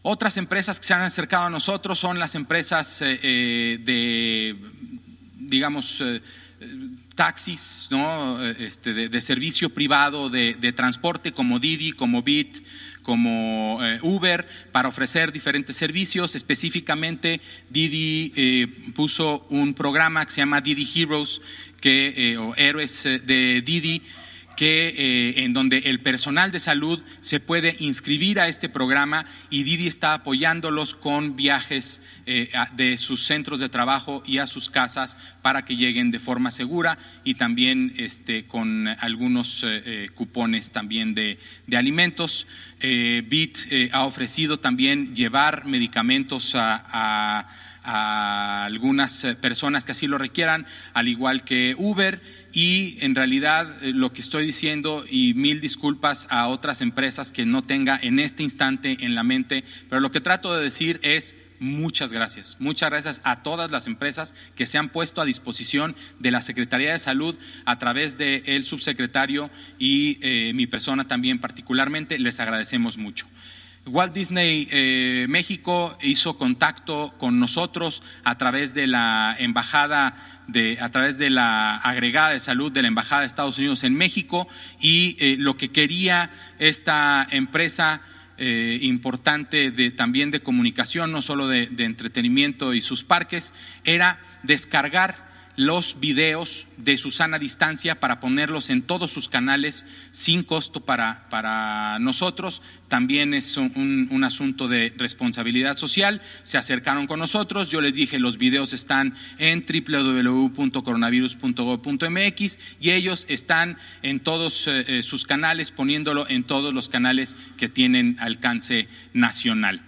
Otras empresas que se han acercado a nosotros son las empresas taxis, ¿no? de servicio privado de transporte, como Didi, como Bit, como Uber, para ofrecer diferentes servicios. Específicamente, Didi puso un programa que se llama Didi Heroes, o Héroes de Didi, en donde el personal de salud se puede inscribir a este programa, y Didi está apoyándolos con viajes de sus centros de trabajo y a sus casas para que lleguen de forma segura, y también con algunos cupones también de alimentos. Bit ha ofrecido también llevar medicamentos a algunas personas que así lo requieran, al igual que Uber. Y en realidad lo que estoy diciendo, y mil disculpas a otras empresas que no tenga en este instante en la mente, pero lo que trato de decir es muchas gracias a todas las empresas que se han puesto a disposición de la Secretaría de Salud a través del subsecretario y mi persona también particularmente. Les agradecemos mucho. Walt Disney México hizo contacto con nosotros a través de la a través de la agregada de salud de la Embajada de Estados Unidos en México, y lo que quería esta empresa importante también de comunicación, no solo de entretenimiento y sus parques, era descargar los videos de su sana distancia para ponerlos en todos sus canales sin costo para nosotros. También es un asunto de responsabilidad social. Se acercaron con nosotros, yo les dije, los videos están en www.coronavirus.gov.mx, y ellos están en todos sus canales, poniéndolo en todos los canales que tienen alcance nacional.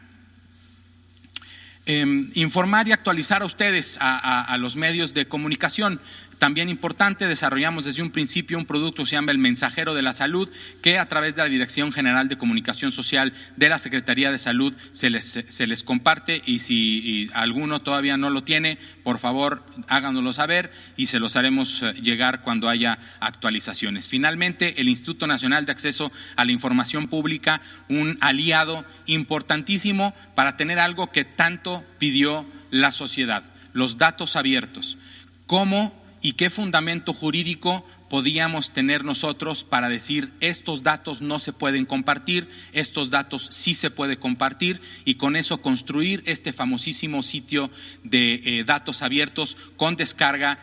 Informar y actualizar a ustedes, a los medios de comunicación. También importante, desarrollamos desde un principio un producto que se llama El Mensajero de la Salud, que a través de la Dirección General de Comunicación Social de la Secretaría de Salud se les comparte, y si alguno todavía no lo tiene, por favor háganoslo saber y se los haremos llegar cuando haya actualizaciones. Finalmente, el Instituto Nacional de Acceso a la Información Pública, un aliado importantísimo para tener algo que tanto pidió la sociedad: los datos abiertos. ¿Cómo y qué fundamento jurídico podíamos tener nosotros para decir estos datos no se pueden compartir, estos datos sí se puede compartir, y con eso construir este famosísimo sitio de datos abiertos con descarga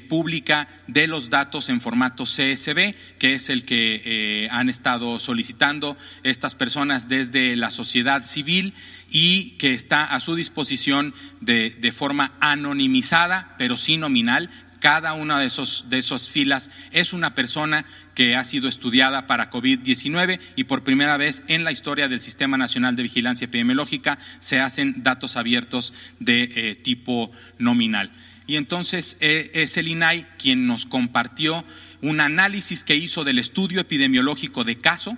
pública de los datos en formato CSV, que es el que han estado solicitando estas personas desde la sociedad civil, y que está a su disposición de forma anonimizada, pero sí nominal. Cada una de esas filas es una persona que ha sido estudiada para COVID-19, y por primera vez en la historia del Sistema Nacional de Vigilancia Epidemiológica se hacen datos abiertos de tipo nominal. Y entonces es el INAI quien nos compartió un análisis que hizo del estudio epidemiológico de caso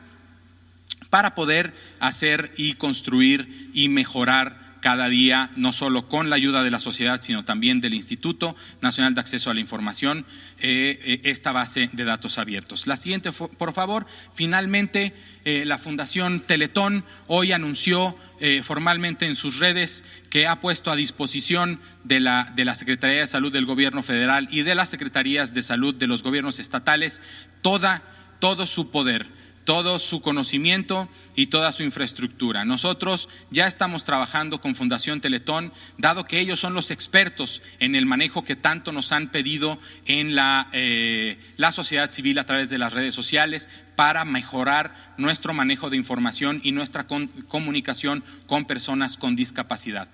para poder hacer y construir y mejorar cada día, no solo con la ayuda de la sociedad, sino también del Instituto Nacional de Acceso a la Información, esta base de datos abiertos. La siguiente, por favor. Finalmente, la Fundación Teletón hoy anunció formalmente en sus redes que ha puesto a disposición de la Secretaría de Salud del Gobierno Federal y de las Secretarías de Salud de los gobiernos estatales todo su poder, todo su conocimiento y toda su infraestructura. Nosotros ya estamos trabajando con Fundación Teletón, dado que ellos son los expertos en el manejo que tanto nos han pedido en la sociedad civil a través de las redes sociales, para mejorar nuestro manejo de información y nuestra comunicación con personas con discapacidad.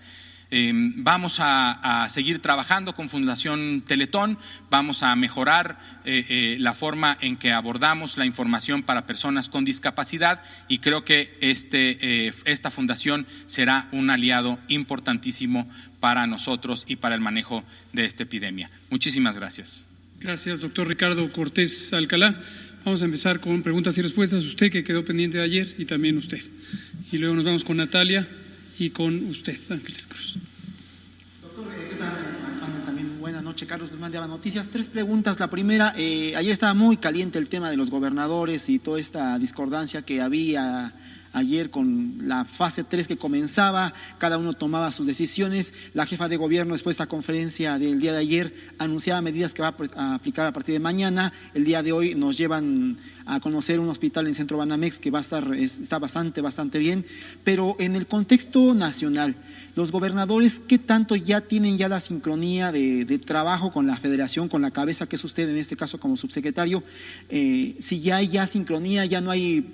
Vamos a seguir trabajando con Fundación Teletón, vamos a mejorar la forma en que abordamos la información para personas con discapacidad, y creo que esta fundación será un aliado importantísimo para nosotros y para el manejo de esta epidemia. Muchísimas gracias. Gracias, doctor Ricardo Cortés Alcalá. Vamos a empezar con preguntas y respuestas. Usted, que quedó pendiente de ayer, y también usted. Y luego nos vamos con Natalia y con usted, Ángeles Cruz. Doctor, ¿qué tal? También buenas noches, Carlos Guzmán de Aba Noticias. 3 preguntas. La primera, ayer estaba muy caliente el tema de los gobernadores y toda esta discordancia que había ayer con la fase 3 que comenzaba, cada uno tomaba sus decisiones. La jefa de gobierno, después de esta conferencia del día de ayer, anunciaba medidas que va a aplicar a partir de mañana. El día de hoy nos llevan a conocer un hospital en el Centro Banamex que está bastante bien, pero en el contexto nacional, los gobernadores, ¿qué tanto ya tienen la sincronía de trabajo con la federación, con la cabeza que es usted en este caso como subsecretario? Si ya hay sincronía, ya no hay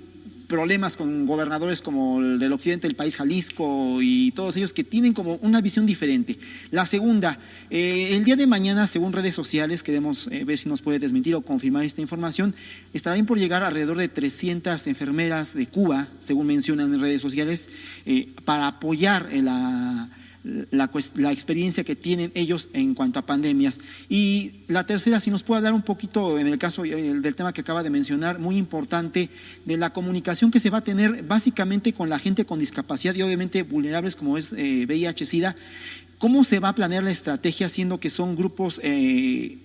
problemas con gobernadores como el del occidente del país, Jalisco, y todos ellos que tienen como una visión diferente. La segunda, el día de mañana, según redes sociales, queremos ver si nos puede desmentir o confirmar esta información, estarán por llegar alrededor de 300 enfermeras de Cuba, según mencionan en redes sociales, para apoyar la experiencia que tienen ellos en cuanto a pandemias. Y la tercera, si nos puede hablar un poquito, en el caso del tema que acaba de mencionar, muy importante, de la comunicación que se va a tener básicamente con la gente con discapacidad y obviamente vulnerables como es VIH-Sida. ¿Cómo se va a planear la estrategia, siendo que son grupos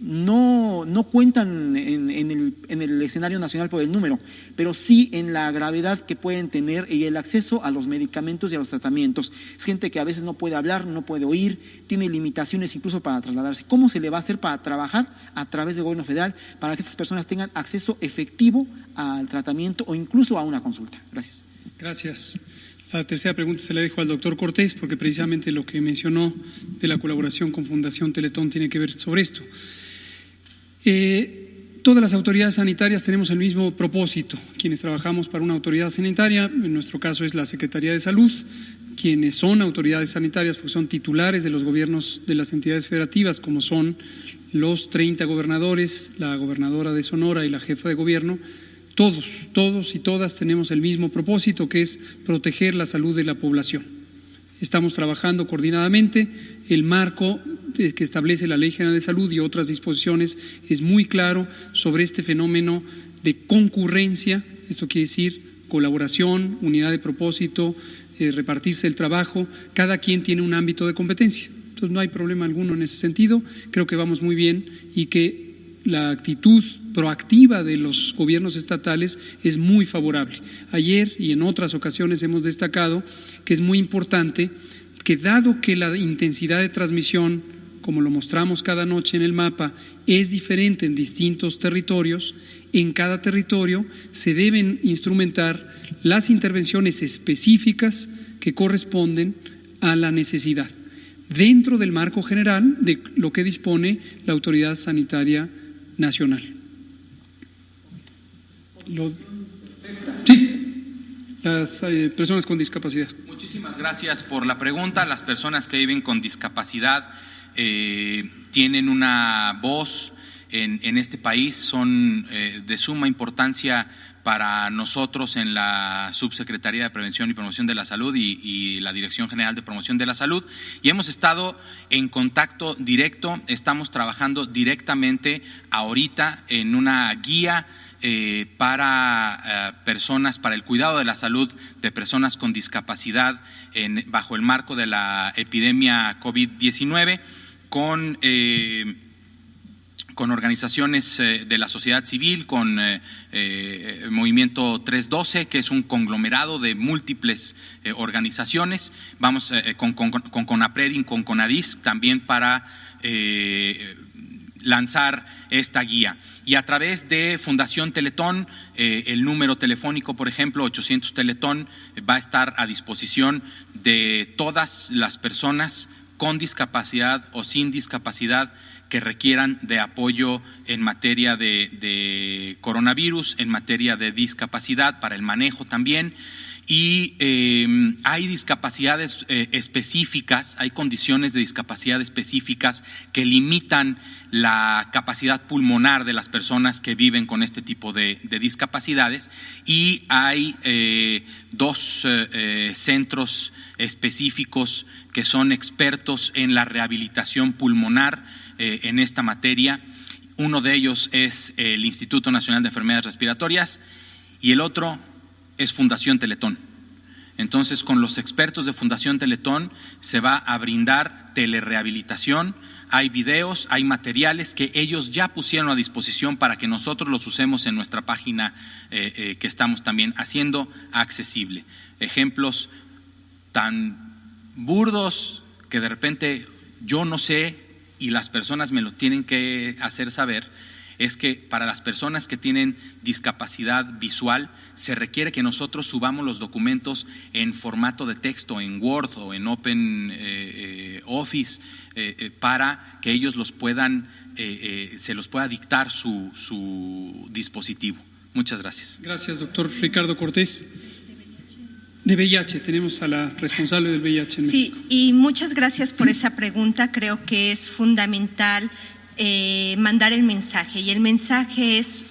no cuentan en el escenario nacional por el número, pero sí en la gravedad que pueden tener y el acceso a los medicamentos y a los tratamientos? Es gente que a veces no puede hablar, no puede oír, tiene limitaciones incluso para trasladarse. ¿Cómo se le va a hacer para trabajar a través del gobierno federal para que estas personas tengan acceso efectivo al tratamiento o incluso a una consulta? Gracias. Gracias. La tercera pregunta se la dejo al doctor Cortés, porque precisamente lo que mencionó de la colaboración con Fundación Teletón tiene que ver sobre esto. Todas las autoridades sanitarias tenemos el mismo propósito. Quienes trabajamos para una autoridad sanitaria, en nuestro caso es la Secretaría de Salud, quienes son autoridades sanitarias, pues son titulares de los gobiernos de las entidades federativas, como son los 30 gobernadores, la gobernadora de Sonora y la jefa de gobierno. Todos y todas tenemos el mismo propósito, que es proteger la salud de la población. Estamos trabajando coordinadamente. El marco que establece la Ley General de Salud y otras disposiciones es muy claro sobre este fenómeno de concurrencia. Esto quiere decir colaboración, unidad de propósito, repartirse el trabajo. Cada quien tiene un ámbito de competencia. Entonces no hay problema alguno en ese sentido. Creo que vamos muy bien y que la actitud proactiva de los gobiernos estatales es muy favorable. Ayer y en otras ocasiones hemos destacado que es muy importante que, dado que la intensidad de transmisión, como lo mostramos cada noche en el mapa, es diferente en distintos territorios, en cada territorio se deben instrumentar las intervenciones específicas que corresponden a la necesidad, dentro del marco general de lo que dispone la Autoridad Sanitaria Nacional. Sí, las personas con discapacidad. Muchísimas gracias por la pregunta. Las personas que viven con discapacidad tienen una voz en este país, son de suma importancia para nosotros en la Subsecretaría de Prevención y Promoción de la Salud y la Dirección General de Promoción de la Salud, y hemos estado en contacto directo, estamos trabajando directamente ahorita en una guía para personas, para el cuidado de la salud de personas con discapacidad bajo el marco de la epidemia COVID-19 con organizaciones de la sociedad civil, con Movimiento 312, que es un conglomerado de múltiples organizaciones, vamos con CONAPRED y con CONADIS también para lanzar esta guía. Y a través de Fundación Teletón, el número telefónico, por ejemplo, 800 Teletón, va a estar a disposición de todas las personas con discapacidad o sin discapacidad que requieran de apoyo en materia de coronavirus, en materia de discapacidad, para el manejo también. Y hay discapacidades específicas, hay condiciones de discapacidad específicas que limitan la capacidad pulmonar de las personas que viven con este tipo de discapacidades, y hay 2 centros específicos que son expertos en la rehabilitación pulmonar en esta materia. Uno de ellos es el Instituto Nacional de Enfermedades Respiratorias y el otro es Fundación Teletón. Entonces, con los expertos de Fundación Teletón se va a brindar telerehabilitación. Hay videos, hay materiales que ellos ya pusieron a disposición para que nosotros los usemos en nuestra página que estamos también haciendo accesible. Ejemplos tan burdos que de repente yo no sé y las personas me lo tienen que hacer saber, es que para las personas que tienen discapacidad visual se requiere que nosotros subamos los documentos en formato de texto, en Word o en Open Office, para que ellos los puedan, se los pueda dictar su dispositivo. Muchas gracias. Gracias, doctor Ricardo Cortés. De VIH, tenemos a la responsable del VIH en México. Sí, y muchas gracias por esa pregunta. Creo que es fundamental mandar el mensaje, y el mensaje es,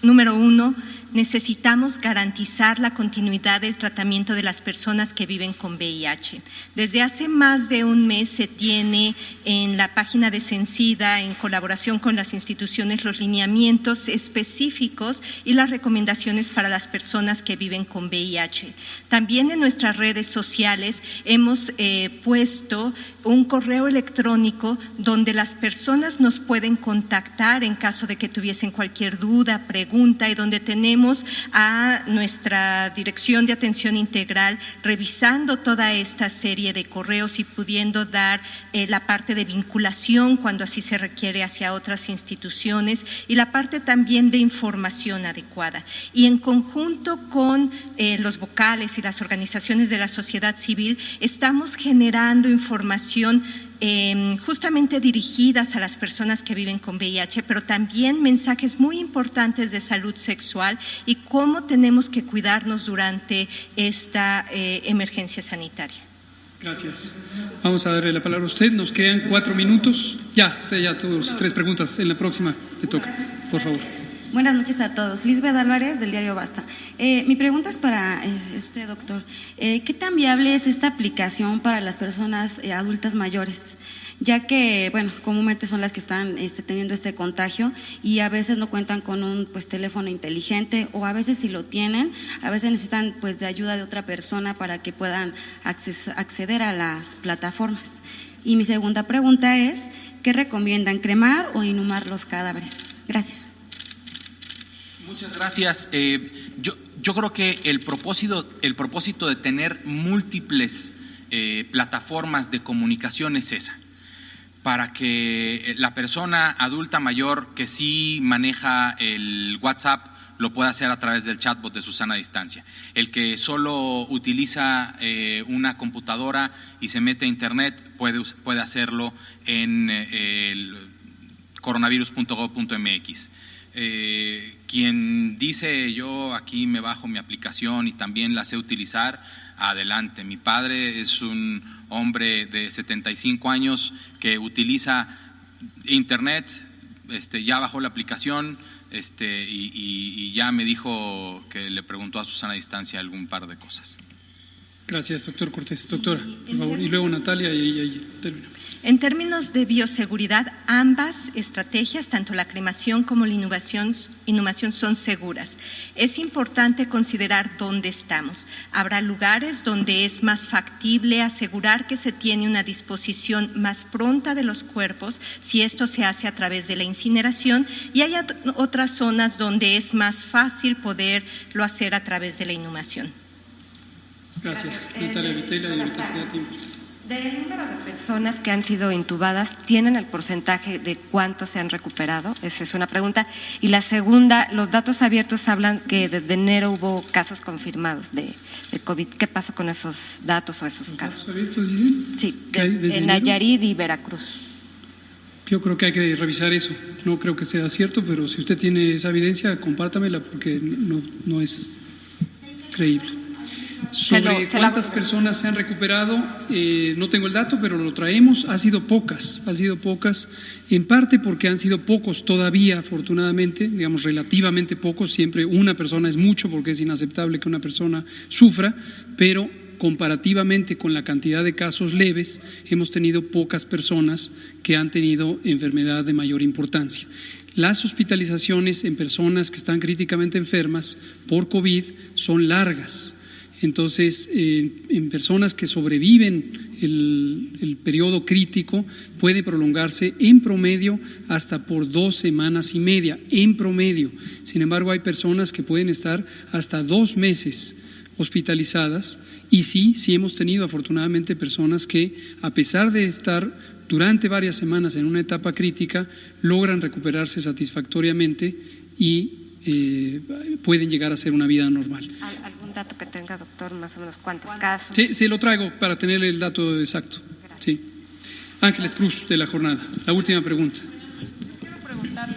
número 1, necesitamos garantizar la continuidad del tratamiento de las personas que viven con VIH. Desde hace más de un mes se tiene en la página de Cencida, en colaboración con las instituciones, los lineamientos específicos y las recomendaciones para las personas que viven con VIH. También en nuestras redes sociales hemos puesto un correo electrónico donde las personas nos pueden contactar en caso de que tuviesen cualquier duda, pregunta, y donde tenemos a nuestra Dirección de Atención Integral revisando toda esta serie de correos y pudiendo dar la parte de vinculación cuando así se requiere hacia otras instituciones, y la parte también de información adecuada. Y en conjunto con los vocales y las organizaciones de la sociedad civil estamos generando información justamente dirigidas a las personas que viven con VIH, pero también mensajes muy importantes de salud sexual y cómo tenemos que cuidarnos durante esta emergencia sanitaria. Gracias. Vamos a darle la palabra a usted. Nos quedan 4 minutos. Usted ya tuvo sus 3 preguntas. En la próxima le toca, por favor. Buenas noches a todos. Lisbeth Álvarez, del diario Basta. Mi pregunta es para usted, doctor. ¿Qué tan viable es esta aplicación para las personas adultas mayores? Ya que, bueno, comúnmente son las que están teniendo este contagio y a veces no cuentan con un teléfono inteligente, o a veces si lo tienen, a veces necesitan de ayuda de otra persona para que puedan acceder a las plataformas. Y mi segunda pregunta es, ¿qué recomiendan, cremar o inhumar los cadáveres? Gracias. Muchas gracias. Yo creo que el propósito de tener múltiples plataformas de comunicación es esa, para que la persona adulta mayor que sí maneja el WhatsApp lo pueda hacer a través del chatbot de Susana Distancia. El que solo utiliza una computadora y se mete a internet puede hacerlo en el coronavirus.gov.mx. Quien dice yo aquí me bajo mi aplicación y también la sé utilizar, adelante. Mi padre es un hombre de 75 años que utiliza internet, ya bajó la aplicación y ya me dijo que le preguntó a Susana Distancia algún par de cosas. Gracias, doctor Cortés. Doctora, por favor. Y luego Natalia y ahí terminamos. En términos de bioseguridad, ambas estrategias, tanto la cremación como la inhumación son seguras. Es importante considerar dónde estamos. Habrá lugares donde es más factible asegurar que se tiene una disposición más pronta de los cuerpos si esto se hace a través de la incineración, y hay otras zonas donde es más fácil poderlo hacer a través de la inhumación. Gracias. Natalia Vitela, y ahorita se da tiempo. ¿Del número de personas que han sido intubadas, tienen el porcentaje de cuántos se han recuperado? Esa es una pregunta. Y la segunda, los datos abiertos hablan que desde enero hubo casos confirmados de COVID. ¿Qué pasó con esos datos o esos casos? ¿Datos abiertos dicen? Sí, en Nayarit y Veracruz. Yo creo que hay que revisar eso. No creo que sea cierto, pero si usted tiene esa evidencia, compártamela porque no es creíble. Sobre cuántas personas se han recuperado, no tengo el dato, pero lo traemos. Ha sido pocas, en parte porque han sido pocos todavía, afortunadamente, digamos relativamente pocos. Siempre una persona es mucho porque es inaceptable que una persona sufra, pero comparativamente con la cantidad de casos leves, hemos tenido pocas personas que han tenido enfermedad de mayor importancia. las hospitalizaciones en personas que están críticamente enfermas por COVID son largas. Entonces, en personas que sobreviven el periodo crítico puede prolongarse en promedio hasta por 2 semanas y media, en promedio. Sin embargo, hay personas que pueden estar hasta 2 meses hospitalizadas y sí hemos tenido afortunadamente personas que, a pesar de estar durante varias semanas en una etapa crítica, logran recuperarse satisfactoriamente y pueden llegar a ser una vida normal. ¿Algún dato que tenga, doctor, más o menos cuántos casos? Sí, lo traigo para tener el dato exacto. Sí. Ángeles Cruz, de La Jornada. La última pregunta. Quiero preguntarle.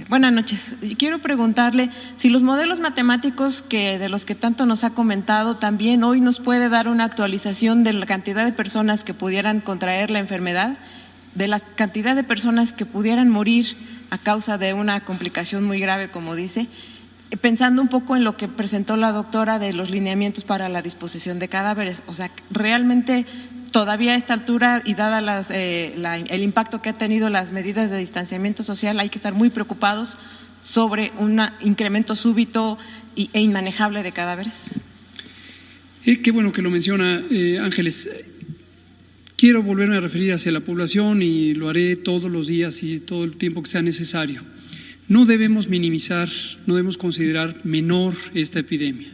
Buenas noches. Quiero preguntarle si los modelos matemáticos de los que tanto nos ha comentado también hoy nos puede dar una actualización de la cantidad de personas que pudieran contraer la enfermedad, de la cantidad de personas que pudieran morir a causa de una complicación muy grave, como dice, pensando un poco en lo que presentó la doctora de los lineamientos para la disposición de cadáveres. O sea, realmente todavía a esta altura y dada el impacto que ha tenido las medidas de distanciamiento social, hay que estar muy preocupados sobre un incremento súbito e inmanejable de cadáveres. Qué bueno que lo menciona, Ángeles. Quiero volverme a referir hacia la población y lo haré todos los días y todo el tiempo que sea necesario. No debemos minimizar, no debemos considerar menor esta epidemia.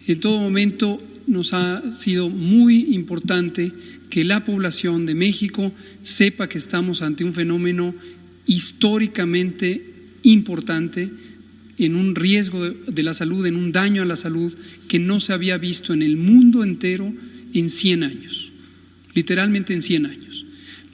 En todo momento nos ha sido muy importante que la población de México sepa que estamos ante un fenómeno históricamente importante, en un riesgo de la salud, en un daño a la salud que no se había visto en el mundo entero en 100 años, literalmente en 100 años.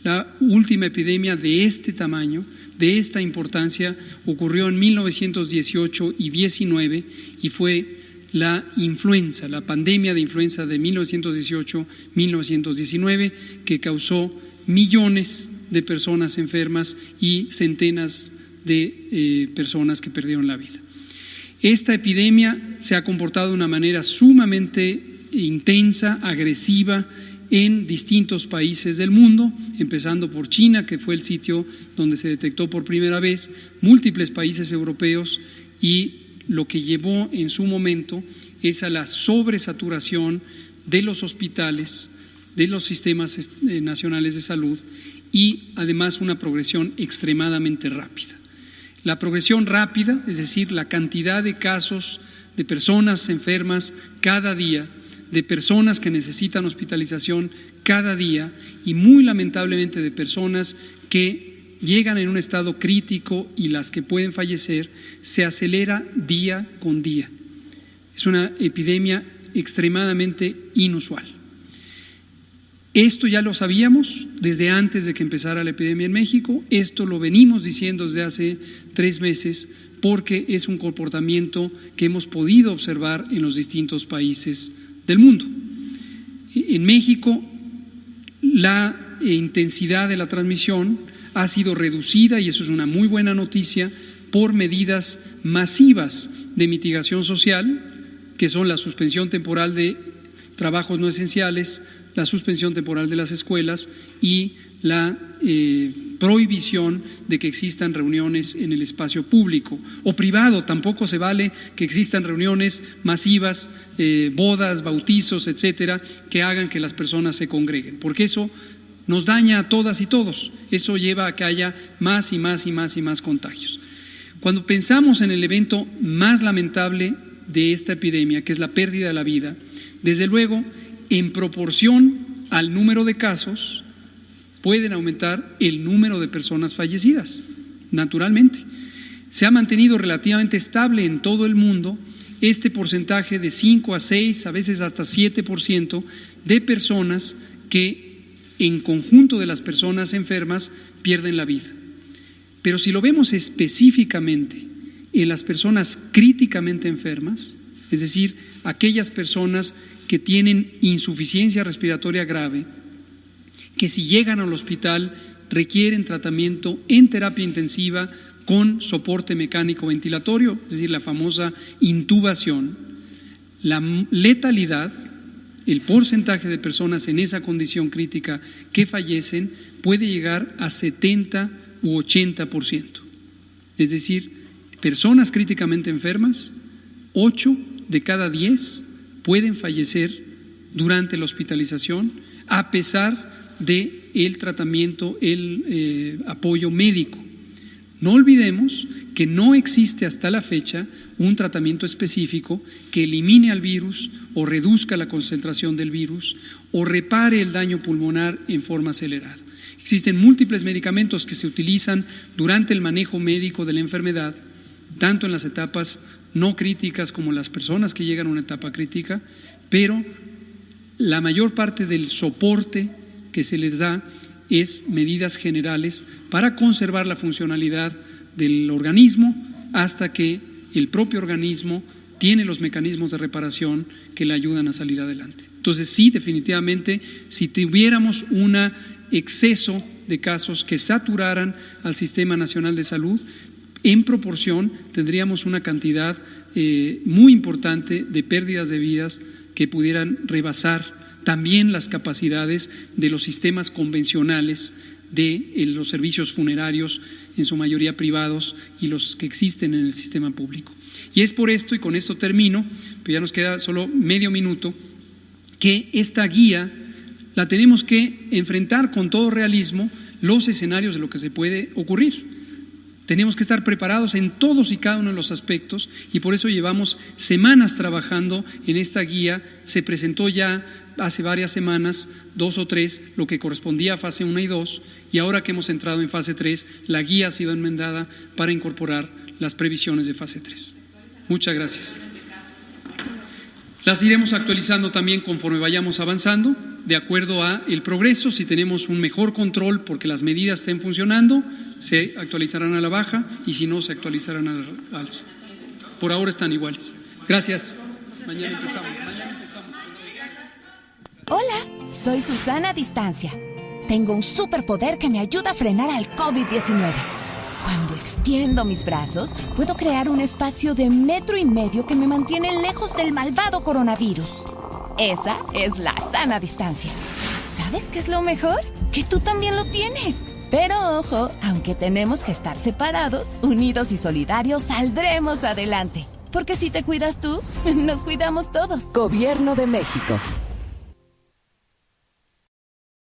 La última epidemia de este tamaño, de esta importancia, ocurrió en 1918 y 19 y fue la influenza, la pandemia de influenza de 1918-1919, que causó millones de personas enfermas y centenas de personas que perdieron la vida. Esta epidemia se ha comportado de una manera sumamente intensa, agresiva, en distintos países del mundo, empezando por China, que fue el sitio donde se detectó por primera vez, múltiples países europeos, y lo que llevó en su momento es a la sobresaturación de los hospitales, de los sistemas nacionales de salud y además una progresión extremadamente rápida. La progresión rápida, es decir, la cantidad de casos de personas enfermas cada día, de personas que necesitan hospitalización cada día y muy lamentablemente de personas que llegan en un estado crítico y las que pueden fallecer, se acelera día con día. Es una epidemia extremadamente inusual. Esto ya lo sabíamos desde antes de que empezara la epidemia en México, esto lo venimos diciendo desde hace 3 meses porque es un comportamiento que hemos podido observar en los distintos países del mundo. En México, la intensidad de la transmisión ha sido reducida, y eso es una muy buena noticia, por medidas masivas de mitigación social, que son la suspensión temporal de trabajos no esenciales, la suspensión temporal de las escuelas y la prohibición de que existan reuniones en el espacio público o privado. Tampoco se vale que existan reuniones masivas, bodas, bautizos, etcétera, que hagan que las personas se congreguen, porque eso nos daña a todas y todos. Eso lleva a que haya más y más y más y más contagios. Cuando pensamos en el evento más lamentable de esta epidemia, que es la pérdida de la vida, desde luego, en proporción al número de casos, pueden aumentar el número de personas fallecidas, naturalmente. Se ha mantenido relativamente estable en todo el mundo este porcentaje de 5 a 6, a veces hasta 7% de personas que en conjunto de las personas enfermas pierden la vida. Pero si lo vemos específicamente en las personas críticamente enfermas, es decir, aquellas personas que tienen insuficiencia respiratoria grave, que si llegan al hospital requieren tratamiento en terapia intensiva con soporte mecánico ventilatorio, es decir, la famosa intubación, la letalidad, el porcentaje de personas en esa condición crítica que fallecen puede llegar a 70%. u 80%. Es decir, personas críticamente enfermas, 8 de cada 10 pueden fallecer durante la hospitalización a pesar del tratamiento, el apoyo médico. No olvidemos que no existe hasta la fecha un tratamiento específico que elimine al virus o reduzca la concentración del virus o repare el daño pulmonar en forma acelerada. Existen múltiples medicamentos que se utilizan durante el manejo médico de la enfermedad, tanto en las etapas no críticas como las personas que llegan a una etapa crítica, pero la mayor parte del soporte que se les da es medidas generales para conservar la funcionalidad del organismo hasta que el propio organismo tiene los mecanismos de reparación que le ayudan a salir adelante. Entonces sí, definitivamente, si tuviéramos un exceso de casos que saturaran al Sistema Nacional de Salud, en proporción tendríamos una cantidad muy importante de pérdidas de vidas que pudieran rebasar también las capacidades de los sistemas convencionales de los servicios funerarios, en su mayoría privados, y los que existen en el sistema público. Y es por esto, y con esto termino, pero ya nos queda solo medio minuto, que esta guía la tenemos que enfrentar con todo realismo los escenarios de lo que se puede ocurrir. Tenemos que estar preparados en todos y cada uno de los aspectos y por eso llevamos semanas trabajando en esta guía. Se presentó ya hace varias semanas, 2 o 3, lo que correspondía a fase 1 y 2, y ahora que hemos entrado en fase 3, la guía ha sido enmendada para incorporar las previsiones de fase 3. Muchas gracias. Las iremos actualizando también conforme vayamos avanzando, de acuerdo a el progreso. Si tenemos un mejor control porque las medidas estén funcionando, se actualizarán a la baja, y si no, se actualizarán a la alza. Por ahora están iguales. Gracias. Mañana empezamos. Hola, soy Susana Distancia. Tengo un superpoder que me ayuda a frenar al COVID-19. Cuando extiendo mis brazos, puedo crear un espacio de 1,5 metros que me mantiene lejos del malvado coronavirus. Esa es la sana distancia. ¿Sabes qué es lo mejor? Que tú también lo tienes. Pero ojo, aunque tenemos que estar separados, unidos y solidarios, saldremos adelante. Porque si te cuidas tú, nos cuidamos todos. Gobierno de México.